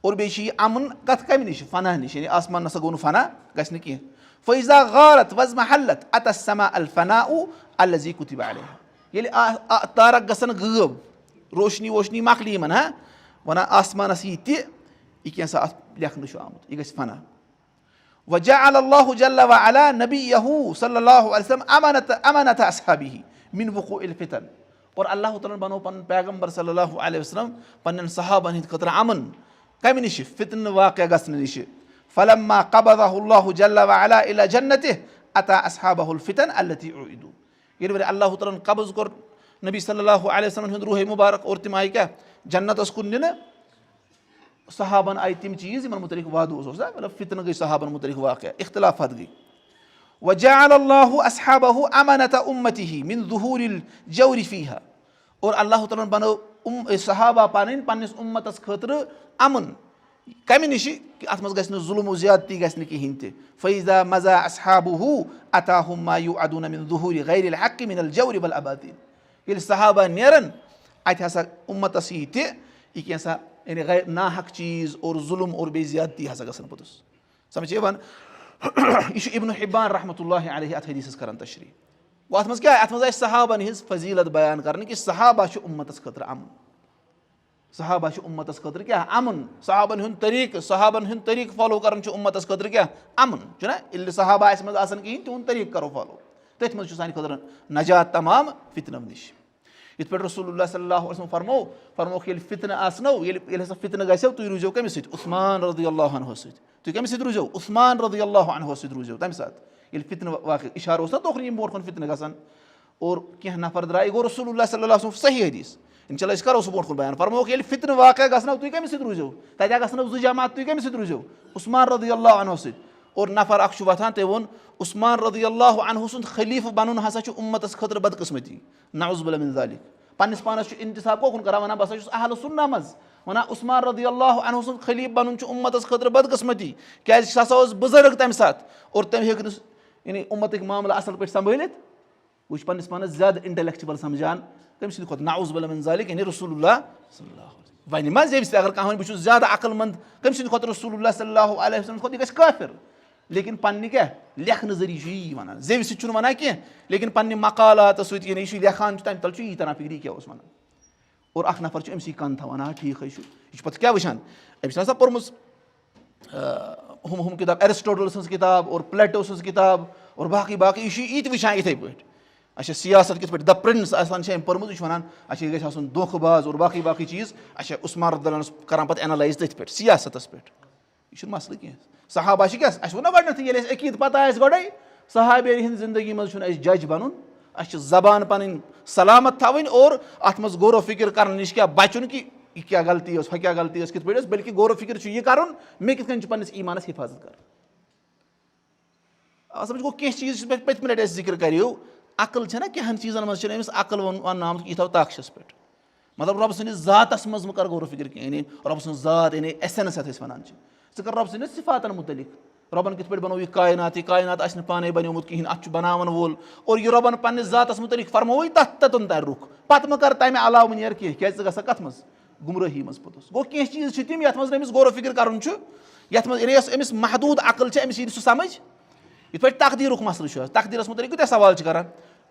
اور بیٚیہِ چھِ یہِ امُن کتھ کمہِ نِش فنا نِش یعنی آسمان نسا گوٚو نہٕ فنا گژھِ نہٕ کینٛہہ فاذا غارت وازمحلت اتى السماء الفناء الذي كتب عليها ییٚلہِ تارک گژھن غٲب روشنی ووشنی مۄکلہِ یِمن ہا ونان آسمانس یی تہِ یہِ کینٛژھا اتھ لیکھنہٕ چھُ آمُت یہِ گژھِ فنا وجعل الله جل وعلا نبيه صلی اللہ علیہ وسلم امانة اصحابه من وقوع الفتن اور اللہ تعالیٰ ہن بنوو پنُن پیغمبر صلی اللہ علیہ وسلم پننٮ۪ن صحابن ہٕنٛدِ خٲطرٕ امُن کمہِ نِش فتنہٕ واقع گژھنہٕ نِش فلما قبضه الله جل وعلا الى جنته اتى اصحابه الفتن التي اعيدوا ییٚلہِ وۄنۍ اللہ تعالیٰ ہن قبض کوٚر نبی صلی اللہ علیہ وسلم ہُنٛد روحے مُبارک اور تِم آیہِ کیاہ جنتس کُن نِنہٕ صحابن آیہِ تِم چیٖز یِمن مُتعلق وعدٕ اوس نا مطلب فتنہٕ گٔے صحابن مُتعلق واقع اختلافات گٔے وجعل الله اصحابه امانة امته من ظهور الجور فيها اور اللہ تعالیٰ ہن بنٲو صحابہ پننِس اُمتس خٲطرٕ امُن کمہِ نِش کہِ اتھ منٛز گژھِ نہٕ ظُلم و زیادتی گژھِ نہٕ کِہینۍ تہِ فاذا مضى اصحابه اتاهم ما يوعدون من ظهور غير الحق من الجور والاباطيل ییٚلہِ صحابہ نیرن اتہِ ہسا اُمتس یی تہِ یہِ کینٛژھا یعنی ناحق چیٖز اور ظُلم اور بیٚیہِ زیادتی ہسا گژھن پوٚتُس سمجھ یِوان یہِ چھُ ابن حبان رحمۃ اللہ علیہ اتھ حدیٖثس کران تشریح گوٚو اتھ منٛز کیاہ اتھ منٛز آسہِ صحابن ہٕنٛز فضیٖلت بیان کرنہٕ کہِ صحابہ چھُ اُمتس خٲطرٕ امُن صحابہ چھُ اُمتس خٲطرٕ کیاہ امُن صحابن ہُنٛد طریٖقہٕ فالو کرُن چھُ اُمتس خٲطرٕ کیاہ امُن چھُنہ ییٚلہِ نہٕ صحابہ اسہِ منٛز آسان کِہینۍ تِہُنٛد طریٖقہٕ کرو فالو تٔتھۍ منٛز چھُ سانہِ خٲطرٕ نجات تمام فتنو نِش یِتھ پٲٹھۍ رسول صلی اللہ علیہ وسلم فرموکھ ییٚلہِ فتنہٕ آسنو ییٚلہِ ہسا فتنہٕ گژھیو تُہۍ روٗزیو کٔمِس سۭتۍ عثمان رضی اللہ عنہُ سۭتۍ تُہۍ کٔمِس سۭتۍ روٗزیو عثمان رضی اللہ عنہُ سۭتۍ روٗزیو تَمہِ ساتہٕ ییٚلہِ فتنہٕ واقع اِشارٕ اوس نا توکُن یِم برونٛٹھ کُن فتنہٕ گژھان اور کینٛہہ نفر درٛاے گوٚو رسول صلی اللہ علیہ وسلم صحیح حدیٖث اِنشاء اللہ أسۍ کَرو سُہ برونٛٹھ کُن بیان فرموکھ ییٚلہِ فتنہٕ واقع گژھنو تُہۍ کٔمِس سۭتۍ روٗزیو تَتہِ گژھنو 2 جماعت تُہۍ کٔمِس سۭتۍ روٗزیو عثمان رضی اللہ عنہُ سۭتۍ اور نفر اکھ چھُ وۄتھان تٔمۍ ووٚن عثمان رضی اللہ عنہُ سُنٛد خلیٖفہٕ بنُن ہسا چھُ اُمتس خٲطرٕ بدقٕسمتی نعوذ باللہ من ذالِک پننِس پانس چھُ انتِساب کوکُن کران ونان بہٕ ہسا چھُس اہلُ سُنہ منٛز ونان عثمان رضی اللہ عنہُ سُنٛد خلیٖفہٕ بنُن چھُ اُمتس خٲطرٕ بدقٕسمتی کیازِ سُہ ہسا اوس بُزرٕگ تمہِ ساتہٕ اور تٔمۍ ہیٚکہِ نہٕ یعنی اُمتٕکۍ معاملہٕ اصل پٲٹھۍ سمبٲلِتھ بہٕ چھُس پننِس پانس زیادٕ انٹلیکچُول سمجھان کٔمۍ سٕنٛدِ کھۄتہٕ نعوذ باللہ من ذالِک یعنی رسول اللہ صلی اللہ علیہ وسلم وۄنۍ ما ییٚمِس تہِ اگر کانٛہہ وَنہِ بہٕ چھُس زیادٕ عقل منٛد کٔمۍ سٕنٛدِ کھۄتہٕ رسول اللہ صلی اللہ علیہ وسلم کھۄتہٕ یہِ گژھِ کٲفِر لیکن پننہِ کیاہ لیکھنہٕ ذٔریعہٕ چھُ یی وَنان زیوِ سۭتۍ چھُنہٕ وَنان کینٛہہ لیکن پننہِ مقالاتہٕ سۭتۍ یعنی یہِ چھُ لیکھان چھُ تَمہِ تَل چھُ یی تران فِکرِ یہِ کیاہ اوس وَنان اور اکھ نفر چھُ أمسٕے کَن تھاوان ٹھیٖک حظ چھُ یہِ چھُ پَتہٕ کیاہ وٕچھان أمِس چھِ آسان پٔرمٕژ ہُم کِتاب ایرسٹوٹل سٕنٛز کِتاب اور پلیٹو سٕنٛز کِتاب اور باقٕے یہِ چھُ یہِ تہِ وٕچھان یِتھٕے پٲٹھۍ اچھا سیاست کِتھ پٲٹھۍ دَ پرنس آسان چھِ أمۍ پٔرمٕژ یہِ چھُ وَنان اچھا یہِ گژھِ آسُن دھوکہٕ باز اور باقٕے چیٖز اچھا عثمان رضی اللہ عنہُ کران پَتہٕ اینلایز تٔتھۍ پٮ۪ٹھ سیاستس پٮ۪ٹھ یہِ چھُنہٕ مسلہٕ کینٛہہ صحابہ چھِ کیاہ اَسہِ ووٚن نا گۄڈنیٚتھٕے ییٚلہِ اَسہِ عقیٖدٕ پتہ آسہِ گۄڈے صحابہ ہِنٛدِ زندگی منٛز چھُنہٕ اَسہِ جج بنُن اَسہِ چھِ زبان پنٕنۍ سلامت تھاوٕنۍ اور اتھ منٛز غورو فِکر کرنہٕ نِش کیاہ بچُن کہِ یہِ کیاہ غلطی ٲس ہۄ کیاہ غلطی ٲس کِتھ پٲٹھۍ ٲس بٔلکہِ غورو فِکر چھُ یہِ کرُن مےٚ کِتھ کٔنۍ چھُ پننِس ایٖمانس حِفاظت کرٕنۍ سمجھ گوٚو کینٛہہ چیٖز یُس مےٚ پٔتمہِ لٹہِ اَسہِ ذِکر کریو عقل چھےٚ نا کینٛہن چیٖزن منٛز چھِنہٕ أمِس عقل وننہٕ آمُت یہِ تھاو تاخچس پٮ۪ٹھ مطلب رۄبہٕ سٕنٛدِس ذاتس منٛز مہٕ کر غورو فِکر کینٛہہ یعنی رۄبہٕ سٕنٛز ذات یعنی ایسٮ۪نس یتھ أسۍ ونان چھِ ژٕ کر رۄبہٕ سٕنٛدِس صِفاتن مُتعلق رۄبن کِتھ پٲٹھۍ بنوو یہِ کاینات آسہِ نہٕ پانے بنیومُت کِہینۍ اتھ چھُ بناون وول اور یہِ رۄبن پننِس ذاتس مُتعلق فرمووٕے تتُن ترِ رُخ پتہٕ مہٕ کر تمہِ علاوٕ وۄنۍ نیرٕ کینٛہہ کیازِ ژٕ گژھکھ کتھ منٛز گُمرٲہی منٛز پوٚتُس گوٚو کینٛہہ چیٖز چھِ تِم یتھ منٛز نہٕ أمِس غورو فِکر کرُن چھُ یتھ منٛز یعنی یۄس أمِس محدوٗد عقل چھِ أمِس یی نہٕ سُہ سمجھ یِتھ پٲٹھۍ تقدیٖرُک مسلہٕ چھُ تقدیٖرس مُتعلق کۭتیاہ سوال چھِ کران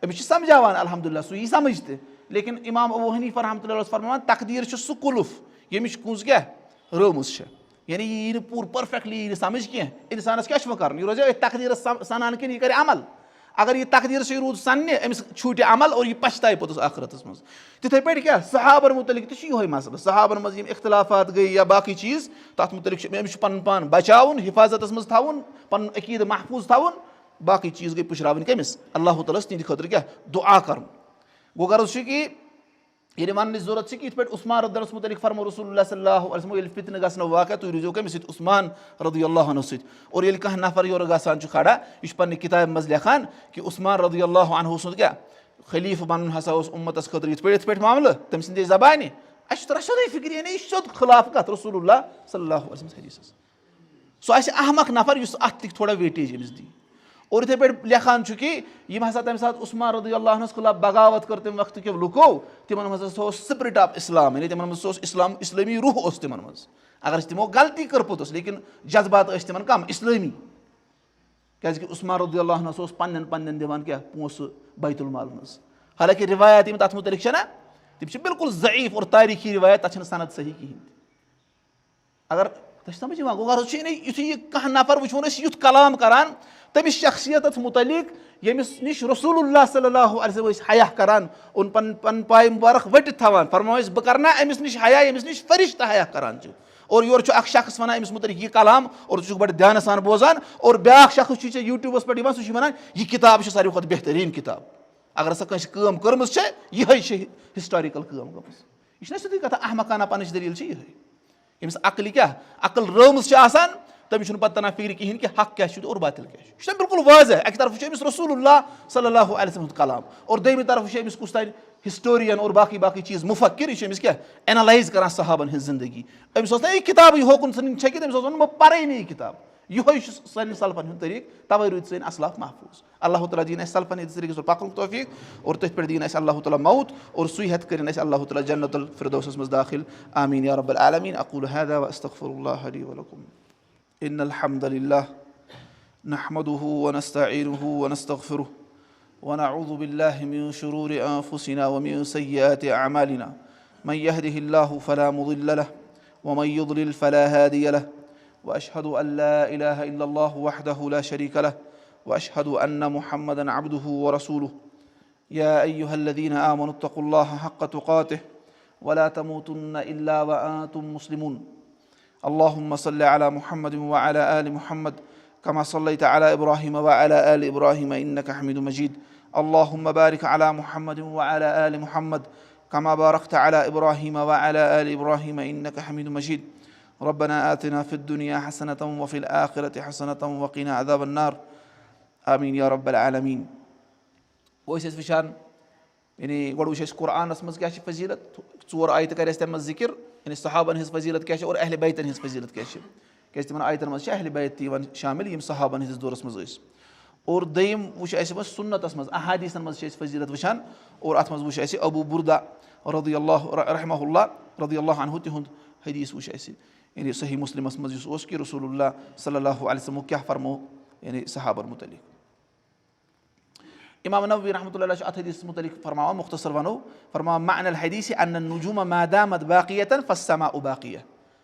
أمِس چھِ سمجھاوان الحمدُاللہ سُہ یی سمجھ تہِ لیکن امام ابوٗ حنیٖفہ رحمتہ اللہ اوس فرماوان تقدیٖر چھُ سُہ کُلُف ییٚمِچ کُنٛز کیاہ رٲومٕژ چھےٚ یعنی یہِ یی نہٕ پوٗرٕ پٔرفیکٹلی یی نہٕ سمجھ کینٛہہ اِنسانس کیاہ چھُ وۄنۍ کرُن یہِ روزیا أتھۍ تقدیٖرس سنان کِنہٕ یہِ کرِ عمل اگر یہِ تقدیٖرسٕے روٗد سننہِ أمِس چھوٗٹہِ عمل اور یہِ پچھتایہِ پوٚتُس آخرتس منٛز تِتھٕے پٲٹھۍ کیاہ صحابن مُتعلق تہِ چھُ یِہوے مسلہٕ صحابن منٛز یِم اختلافات گٔے یا باقٕے چیٖز تتھ مُتعلق چھُ أمِس چھُ پنُن پان بچاوُن حِفاظتس منٛز تھاوُن پنُن عقیٖدٕ محفوٗظ تھاوُن باقٕے چیٖز گٔے پُشراوٕنۍ کٔمِس اللہ تعالیٰ ہس تِہنٛدِ خٲطرٕ کیاہ دُعا کرُن گوٚو غرض چھُ کہِ ییٚلہِ وننٕچ ضوٚرتھ چھِ کہِ یِتھ پٲٹھۍ عثمان رضی اللہ عنہُ مُتعلق فرموو رسول اللہ صلی اللہ علیہ وسلم ییٚلہِ فتنہٕ گژھنو واقع تُہۍ روٗزیو کٔمِس سۭتۍ عثمان رضی اللہ عنہُ سۭتۍ اور ییٚلہِ کانٛہہ نفر یورٕ گژھان چھُ کھڑا یہِ چھُ پننہِ کِتابہِ منٛز لیکھان کہِ عثمان رضی اللہ عنہُ سُنٛد کیاہ خلیٖفہٕ بنُن ہسا اوس اُمتس خٲطرٕ یِتھ پٲٹھۍ معاملہٕ تٔمۍ سٕنٛدے زبانہِ اَسہِ چھُ تران سیوٚدُے فِکرِ یعنی یہِ چھُ سیوٚد خٕلاف کتھ رسول اللہ صلی اللہ علیہ وسلم حدیٖثس سُہ آسہِ احمق نفر یُس اتھ تہِ تھوڑا ویٹیج أمِس دی اور یِتھٕے پٲٹھۍ لیکھان چھُ کہِ یِم ہسا تمہِ ساتہٕ عثمان رضی اللہ عنہس خٕلاف بغاوت کٔر تمہِ وقتہٕ کیو لُکو تِمن منٛز ہسا اوس سپرٹ آف اسلام یعنی تِمن منٛز سُہ اوس اسلٲمی روح اوس تِمن منٛز اگر أسۍ تِمو غلطی کٔر پوٚتُس لیکن جذبات ٲسۍ تِمن کم اسلٲمی کیازِ کہِ عثمان رضی اللہ عنہس اوس پننٮ۪ن دِوان کیاہ پونٛسہٕ بیت المال منٛز حالانکہِ رِوایت یِم تتھ مُتعلق چھِ نا تِم چھِ بِلکُل ضعیٖف اور تٲریٖخی رِوایت تتھ چھنہٕ صند صحیح کِہینۍ تہِ اگر تۄہہِ چھِ سمجھ یِوان گوٚو غرض چھُ یعنی یِتھُے یہِ کانٛہہ نفر وٕچھون أسۍ یُتھ کلام کران تٔمِس شخصیتس مُتعلق ییٚمِس نِش رسول اللہ صلی اللہ علیہ وسلم ٲسۍ حیا کران اور پنُن پاے مُبارک ؤٹِتھ تھاوان فرماوان ٲسۍ بہٕ کرٕ نا أمِس نِش حیا ییٚمِس نِش فرشتہٕ حیا کران چھِ اور یورٕ چھُ اکھ شخص ونان أمِس مُتعلق یہِ کلام اور ژٕ چھُکھ بڑٕ دیانہٕ سان بوزان اور بیاکھ شخص چھُ ژےٚ یوٗٹیوٗبس پٮ۪ٹھ یِوان سُہ چھُ ونان یہِ کِتاب چھِ ساروی کھۄتہٕ بہتریٖن کِتاب اگر ہسا کٲنٛسہِ کٲم کٔرمٕژ چھےٚ یِہے چھِ ہسٹارِکل کٲم گٔمٕژ یہِ چھُنہ سیٚودُے کتھا احمقانہ پنٕنۍ دٔلیٖل چھِ یِہے ییٚمِس عقلہِ کیاہ عقل رٲومٕژ چھِ آسان تٔمِس چھُنہٕ پتہٕ تران فِکرِ کِہینۍ کہِ حق کیاہ چھُ اور باطل کیاہ چھُ یہِ چھُنہ بِلکُل واضح اَکہِ طرفہٕ چھُ أمِس رسول اللہ صلی اللہ علیہ وسلم ہُنٛد کلام اور دوٚیمہِ طرفہٕ چھُ أمِس کُس تانۍ ہسٹورین اور باقٕے چیٖز مُفکر یہِ چھُ أمِس کیاہ اینلایز کران صحابن ہٕنٛز زندگی أمِس اوس نہ یہِ کِتابٕے ہوکُن ژھٕنٕنۍ چھٔکِتھ أمِس اوس وَنُن بہٕ پرے نہٕ یہِ کِتاب یِہوے چھُ سانٮ۪ن سلفن ہُنٛد طریٖقہٕ تَوے روٗدۍ سٲنۍ اصلاف محفوٗظ اللہ تعالیٰ دِیِن اَسہِ سلفن ہٕنٛدِس طریٖقس پٮ۪ٹھ پکنُک توفیٖق اور تٔتھۍ پٮ۪ٹھ دِیِن اَسہِ اللہ تعالیٰ موت اور سُے ہٮ۪تھ کٔرِنۍ اَسہِ اللہ تعالیٰ جنت الفردوسس منٛز داخل آمیٖن یا رب العالمیٖن اقوٗلُ ہذا واستغفر اللہ لي ولكم ان الحمد لله نحمده ونستعينه ونستغفره ونعوذ بالله من شرور انفسنا ومن سيئات اعمالنا من يهده الله فلا مضل له ومن يضلل فلا هادي له واشهد ان لا اله الا الله وحده لا شريك له واشهد ان محمدا عبده ورسوله يا أيها الذين آمنوا اتقوا الله حق تقاته ولا تموتن إلا وأنتم مسلمون اللهم صل على محمد وعلى آل محمد كما صليت على إبراهيم وعلى آل إبراهيم إنك حميد مجيد اللهم بارك على محمد وعلى آل محمد كما باركت على إبراهيم وعلى آل إبراهيم إنك حميد مجيد ربنا آتنا في الدنيا حسنة وفي الآخرة حسنة وقنا عذاب النار آمين يا رب العالمين. وشان يعني گۄڈٕ وٕچھ اَسہِ قرآنَس منٛز کیٛاہ چھِ فضیٖلت 4 آیتہٕ کَرِ اَسہِ تَمہِ منٛز ذِکر یعنی صحابن ہٕنٛز فضیٖلت کیٛاہ چھِ اور اہلِ بیتن ہٕنٛز فضیٖلت کیٛاہ چھِ کیٛازِ تِمن آیتن منٛز چھِ اہلِ بیت تہِ یِوان شامِل یِم صحابن ہٕنٛدِس دورس منٛز ٲسۍ اور دوٚیِم وٕچھ اَسہِ وۄنۍ سُنتس منٛز احادیٖثن منٛز چھِ أسۍ فضیٖلت وٕچھان اور اَتھ منٛز وٕچھ اَسہِ ابوٗ بُردہ رضی اللہ رحمہ اللہ رضی اللہ عنہ تِہُنٛد حدیٖث وٕچھ اَسہِ یعنی صحیح مسلمس منٛز یُس اوس کہِ رسول اللہ صلی اللہ علیہ وسلمو کیٛاہ فرمو یعنی صحابن مُتعلق. امام نووی رحمۃ اللہ چھُ اتھ حدیٖثس مُتعلق فرماوان مختصر ونو فرماوان معنى الحدیٖث ان النجوٗم ما دامت باقیۃ فالسماء باقیہ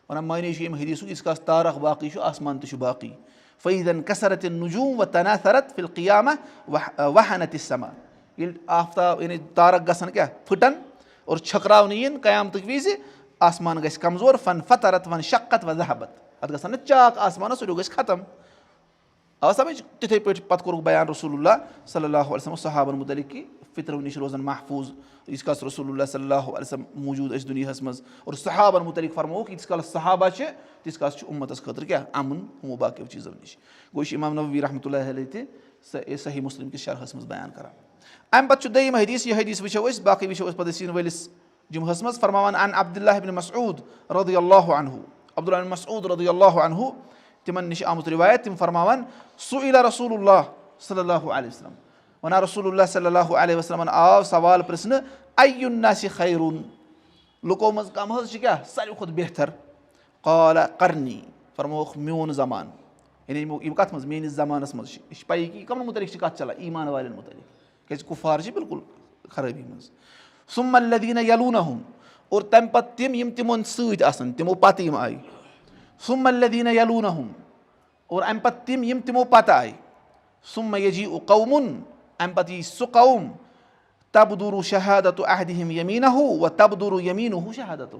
ونان معنے چھُ ییٚمہِ حدیٖثُک ییٖتِس کالس تارک باقٕے چھُ آسمان تہِ چھُ باقٕے فاذا انكسرت النجوم وتناثرت في القيامة وهنت السماء ییٚلہِ آفتاب یعنی تارک گژھن کیٛاہ پھٕٹن اور چھٔکراونہٕ یِن قیامتٕکۍ وِزِ آسمان گژھِ کمزور فانفطرت وانشقت وذهبت اتھ گژھن نہٕ چاک آسمانس سُہ گژھِ ختم آو سمجھ تِتھٕے پٲٹھۍ پتہٕ کوٚرُکھ بیان رسول اللہ صلی اللہ علیہ وسلم صحابن مُتعلق کہِ فِطرو نِش روزن محفوٗظ ییٖتِس کالس رسول اللہ صلی اللہ علیہ وسلم موٗجوٗد ٲسۍ دُنیاہس منٛز اور صحابن مُتعلق فرمووُکھ ییٖتِس کالس صحابہ چھِ تیٖتِس کالس چھُ اُمتس خٲطرٕ کیٛاہ امُن ہُمو باقیو چیٖزو نِش گوٚو یہِ چھُ امام نووی رحمۃ اللہ علیہ تہِ صحیح مسلم کِس شرحس منٛز بیان کران. امہِ پتہٕ چھُ دوٚیِم حدیٖث یہِ حدیٖث وٕچھو أسۍ باقٕے وٕچھو أسۍ پتہٕ أسۍ یِنہٕ وٲلِس جُمعس منٛز فرماوان ان عبداللہ بن مسعوٗد رضی اللہ عنہ عبداللہ بن مسعوٗد رضی اللہ عنہ تِمن نِش آمُت رِوایت تِم فرماوان سُئِلَ رسول اللہ صلی اللہ علیہ وسلم ونان رسول اللہ صلی اللہ علیہ وسلمن آو سوال پرژھنہٕ اَیُّ الناس خیرٌ لُکو منٛز کم حظ چھِ کیٛاہ ساروی کھۄتہٕ بہتر قال قرنی فرمووُکھ میون زمانہٕ یعنی یِم کتھ منٛز میٲنِس زمانس منٛز چھِ یہِ چھِ پَیی کہِ کٕمن مُتعلق چھِ کتھ چلان ایٖمان والٮ۪ن مُتعلق کیٛازِ کُفار چھِ بِلکُل خرٲبی منٛز ثم الذین یلوٗنہُم اور تمہِ پتہٕ تِم یِم تِمن سۭتۍ آسن تِمو پتہٕ یِم آیہِ ثم الذین یلوٗنہُم اور امہِ پتہٕ تِم یِم تِمو پتہٕ آیہِ ثم یجیٖء قومٌ امہِ پتہٕ یی سُہ قوم تبدُر شہادتُ احدِہِم یمیٖنہُ وتبدُر یمیٖنہُ شہادتہُ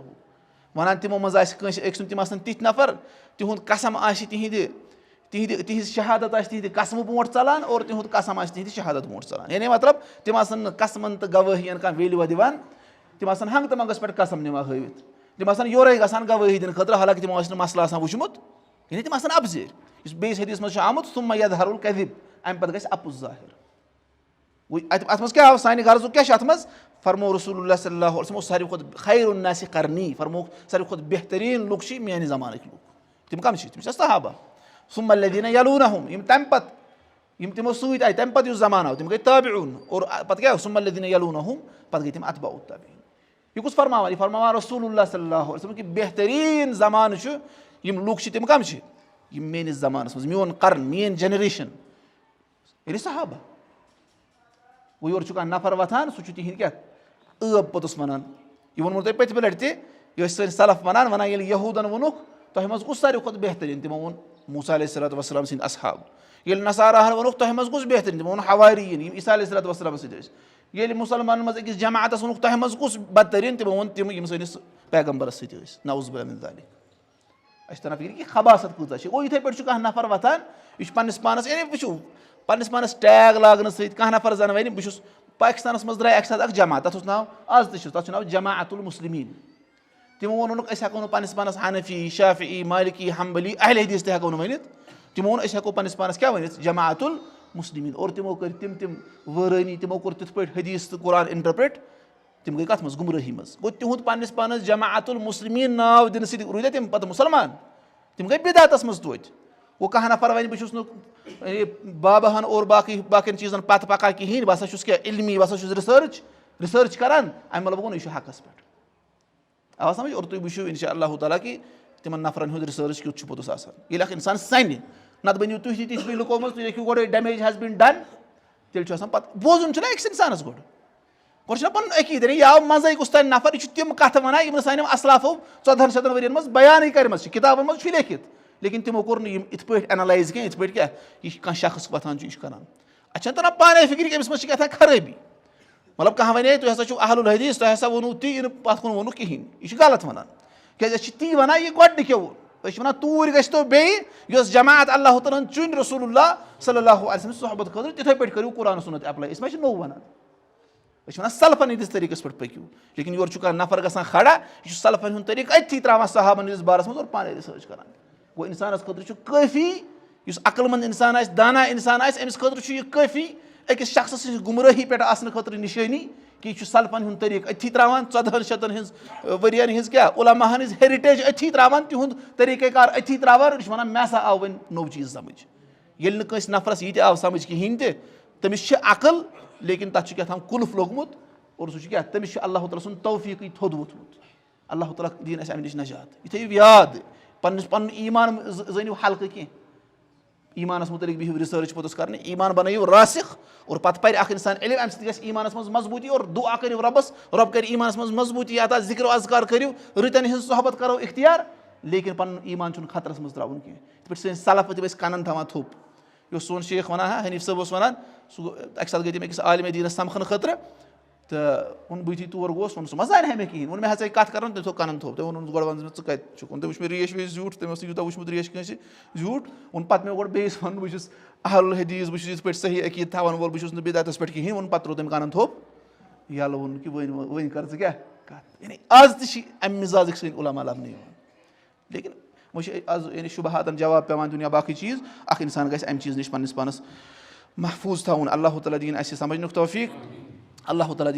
ونان تِمو منٛز آسہِ کٲنٛسہِ أکۍ سُنٛد تِم آسن تِتھۍ نفر تِہُنٛد قسم آسہِ تِہنٛزِ شہادت آسہِ تِہنٛدِ قسمہٕ برونٛٹھ ژلان اور تِہُنٛد قسم آسہِ تِہنٛدِ شہادت برونٛٹھ ژلان یعنی مطلب تِم آسن نہٕ قسمن تہٕ گوٲہین کانٛہہ ویلوا دِوان تِم آسن ہنٛگہٕ تہٕ منٛگس پٮ۪ٹھ قسم نِوان ہٲوِتھ تِم آسن یورے گژھان گوٲہی دِنہٕ خٲطرٕ حالانکہِ تِمو آسہِ نہٕ مسلہٕ آسان وٕچھمُت یعنی تِم آسن اپزِر یُس بیٚیِس حدیٖثس منٛز چھُ آمُت ثم یظہر الکذب امہِ پتہٕ گژھِ اپُز ظٲہِر اتھ منٛز کیٛاہ آو سانہِ غرضُک کیٛاہ چھُ اتھ منٛز فرمو رسول اللہ صلی اللہ علیہ وسلم ساروی کھۄتہٕ خیر الناس قرنی فرمووُکھ ساروی کھۄتہٕ بہتریٖن لُکھ چھِ میانہِ زمانٕکۍ لُکھ تِم کم چھِ تِم چھِ صحابہ ثم الذین یلوٗنہُم یِم تمہِ پتہٕ یِم تِمو سۭتۍ آیہِ تمہِ پتہٕ یُس زمانہٕ آو تِم گٔے تابعوٗن اور پتہٕ کیٛاہ ثم الذین یلوٗنہُم پتہٕ گٔے تِم اتباعُ التابعیٖن یہِ کُس فرماوان یہِ فرماوان رسول اللہ صلی اللہ علیہ وسلم کہِ بہتریٖن زمانہٕ چھُ یِم لُکھ چھِ تِم کم چھِ یِم میٲنِس زمانس منٛز میون قرن میٲنۍ جنریشن یعنی صحابہ گوٚو یورٕ چھُ کانٛہہ نفر وۄتھان سُہ چھُ تِہنٛدۍ کیٛاہ ٲب پوٚتُس ونان یہِ ووٚنمو تۄہہِ پٔتمہِ لٹہِ تہِ یہِ ٲسۍ سٲنۍ سلف ونان ییٚلہِ یہوٗدن ووٚنُکھ تۄہہِ منٛز کُس ساروی کھۄتہٕ بہتریٖن تِمو ووٚن موسیٰ علیہ صلاتُ وسلام سٕنٛدۍ اصحاب ییٚلہِ نصاراہن ووٚنُکھ تۄہہِ منٛز کُس بہتریٖن تِمو ووٚن حواریٖن یِم عیسیٰ علیہ صلاتُ وسلامس سۭتۍ ٲسۍ ییٚلہِ مُسلمانن منٛز أکِس جماعتس ووٚنُکھ تۄہہِ منٛز کُس بدتریٖن تِمو ووٚن تِم یِم سٲنِس پیغمبرس سۭتۍ ٲسۍ نعوذ باللہ من ذالِک اَسہِ چھِ تران فِکرِ کہِ خباست کۭژاہ چھِ گوٚو یِتھٕے پٲٹھۍ چھُ کانٛہہ نفر وۄتھان یہِ چھُ پننِس پانس یعنی وٕچھِو پننِس پانس ٹیگ لاگنہٕ سۭتۍ کانٛہہ نفر زن وَنہِ بہٕ چھُس پاکِستانس منٛز درٛاے اکہِ ساتہٕ اکھ جماعت تتھ اوس ناو آز تہِ چھُ تتھ چھُ ناو جماعت المسلمیٖن تِمو ووٚنُکھ أسۍ ہٮ۪کو نہٕ پننِس پانس حنفی شافعی مالکی حمبلی اہلِ حدیٖث تہِ ہٮ۪کو نہٕ ؤنِتھ تِمو ووٚن أسۍ ہٮ۪کو پننِس پانس کیٛاہ ؤنِتھ جماعت المسلمیٖن اور تِمو کٔرۍ تِم وٲرٲنی تِمو کوٚر تِتھ پٲٹھۍ حدیٖث تہٕ قرآن اِنٹرپریٹ تِم گٔے کتھ منٛز گُمرٲہی منٛز گوٚو تِہُنٛد پننِس پانس جماعت المسلمیٖن ناو دِنہٕ سۭتۍ روٗدۍ تِم پتہٕ مُسلمان تِم گٔے بِدعتس منٛز توتہِ گوٚو کانٛہہ نفر وَنہِ بہٕ چھُس نہٕ باباہن اور باقین چیٖزن پتہٕ پکان کِہینۍ بہٕ ہسا چھُس کیٛاہ علمی بہٕ ہسا چھُس رِسٲرٕچ کران امہِ مطلب گوٚو نہٕ یہِ چھُ حقس پٮ۪ٹھ آو سمجھ اور تُہۍ وٕچھِو انشاء اللہ تعالیٰ کہِ تِمن نفرن ہُنٛد رِسٲرٕچ کیُتھ چھُ پوٚتُس آسان ییٚلہِ اکھ اِنسان سنہِ نتہٕ بٔنِو تُہۍ تہِ تِژھ لُکو منٛز تُہۍ لیکھِو گۄڈَے ڈیمیج ہیز بیٖن ڈن تیٚلہِ چھُ آسان پتہٕ بوزُن چھُنہ أکِس اِنسانس گۄڈٕ چھُنہ پنُن عقیٖد یعنی یہِ آو منٛزٕے کُس تانۍ نفر یہِ چھُ تِم کتھٕ ونان یِم نہٕ سانیو اسلافو 1400 ؤرین منٛز بیانٕے کَرِمَژٕ چھِ کِتابن منٛز چھُ لیکھِتھ لیکِن تِمو کوٚر نہٕ یِم یِتھ پٲٹھۍ اینلایز کینٛہہ یِتھ پٲٹھۍ کیٛاہ یہِ چھُ کانٛہہ شخص وۄتھان چھُ یہِ چھُ کران اَسہِ چھَنہٕ تران پانے فِکرِ کہِ أمِس منٛز چھِ کیٛاہ تام خرٲبی مطلب کانٛہہ وَنے تُہۍ ہسا چھِو اہل الحدیٖث تۄہہِ ہسا ووٚنوُ تی یہِ نہٕ پَتھ کُن ووٚنُکھ کِہیٖنۍ یہِ چھُ غلط وَنان کیازِ أسۍ چھِ تی وَنان یہِ گۄڈنِکیو ووٚن أسۍ چھِ وَنان توٗرۍ گژھِ تو بیٚیہِ یۄس جماعت اللہُ تعالیٰ ہن چُنۍ رسول اللہ صلی اللہُ علیہ وسلم صحبت خٲطرٕ تِتھٕے پٲٹھۍ کٔرِو قرآن سُنت ایپلاے أسۍ ما چھِ نوٚو وَنان أسۍ چھِ وَنان سلفن ہِنٛدِس طریٖقس پٮ۪ٹھ پٔکِو لیکِن یورٕ چھُ کانٛہہ نفر گژھان کھڑا یہِ چھُ سلفن ہُنٛد طریٖقہٕ أتھی تراوان صحابن ہِنٛدِس بارس منٛز اور پانے رِسٲرٕچ کران گوٚو اِنسانس خٲطرٕ چھُ کٲفی یُس عقل منٛد اِنسان آسہِ دانا اِنسان آسہِ أمِس خٲطرٕ چھُ یہِ کٲفی أکِس شخصس سٕنٛزِ گُمرٲہی پٮ۪ٹھ آسنہٕ خٲطرٕ نِشٲنی کہِ یہِ چھُ سلفن ہُنٛد طریٖقہٕ أتھی تراوان 14 شیٚتن ہِنٛز ؤرین ہِنٛز کیاہ عُلماہن ہِنٛز ہیرِٹیج أتھی تراوان تِہُنٛد طریٖقہ کار أتھی تراوان یہِ چھُ وَنان مےٚ ہسا آو وۄنۍ نوٚو چیٖز سمجھ ییٚلہِ نہٕ کٲنٛسہِ نفرس یہِ تہِ آو سمجھ کِہینۍ تہِ تٔمِس چھِ عقل لیکِن تتھ چھُ کیٛاہ تام قُلف لوٚگمُت اور سُہ چھُ کیاہ تٔمِس چھُ اللہُ تعالیٰ سُنٛد توفیٖقٕے تھوٚد ووٚتھمُت اللہُ تعالیٰ دِیِن اَسہِ اَمہِ نِش نجات یہِ تھٲیِو یاد پنُن ایٖمان زٲنِو حلقہٕ کینٛہہ ایٖمانس مُتعلق بِہِو رِسٲرٕچ پوٚتُس کرنہِ ایٖمان بنٲیِو راسِخ اور پتہٕ پرِ اکھ اِنسان علم اَمہِ سۭتۍ گژھِ ایٖمانس منٛز مضبوٗطی اور دُعا کٔرِو رۄبس رۄب کرِ ایٖمانس منٛز مضبوٗطی عطا ذِکر و اذکار کٔرِو رٕتٮ۪ن ہِنٛز صحبت کرو اختیار لیکِن پنُن ایٖمان چھُنہٕ خطرس منٛز تراوُن کینٛہہ یِتھ پٲٹھۍ سٲنۍ سلف تِم ٲسۍ کنن تھاوان تھوٚپ یہِ اوس سون شیخ ونان ہا حنیٖف صٲب اوس ونان سُہ گوٚو اکہِ ساتہٕ گٔے تِم أکِس عالمِ دیٖنس سمکھنہٕ خٲطرٕ تہٕ ووٚن بہٕ یُتھُے تور گوس ووٚن سُہ ما زانہِ ہا مےٚ کِہینۍ ووٚن مےٚ ہسا کتھ کران تٔمۍ تھوٚو کنن تھوٚپ تٔمۍ ووٚن گۄڈٕ وَن ژٕ کتہِ چھُکھ ووٚن تٔمۍ وٕچھ مےٚ ریش ویش زیوٗٹھ تٔمۍ اوس نہٕ یوٗتاہ وٕچھمُت ریش کٲنٛسہِ زیوٗٹھ ووٚن پتہٕ مےٚ گۄڈٕ بیٚیِس وَنُن بہٕ چھُس اہل الحدیٖث بہٕ چھُس یِتھ پٲٹھۍ صحیح عقیٖد تھاوان وول بہٕ چھُس نہٕ بِدعتس پٮ۪ٹھ کِہینۍ ووٚن پتہٕ ترٛوو تٔمۍ کنن تھوٚپ یَلہٕ ووٚن کہِ وۄنۍ کر ژٕ کیاہ کتھ یعنی آز تہِ چھِ امہِ مِزازٕکۍ سٲنۍ عُلما لبنہٕ یِوان لیکِن وۄنۍ چھِ آز یعنی شُبہاتن جواب پیٚوان دیُن یا باقٕے چیٖز اکھ اِنسان گژھِ امہِ چیٖز نِش پننِس پانس محفوٗظ تھاوُن اللہُ تعالیٰ دِیِن اَسہِ سمجھنُک توفیٖق اللہُ تعالیٰ دِیِن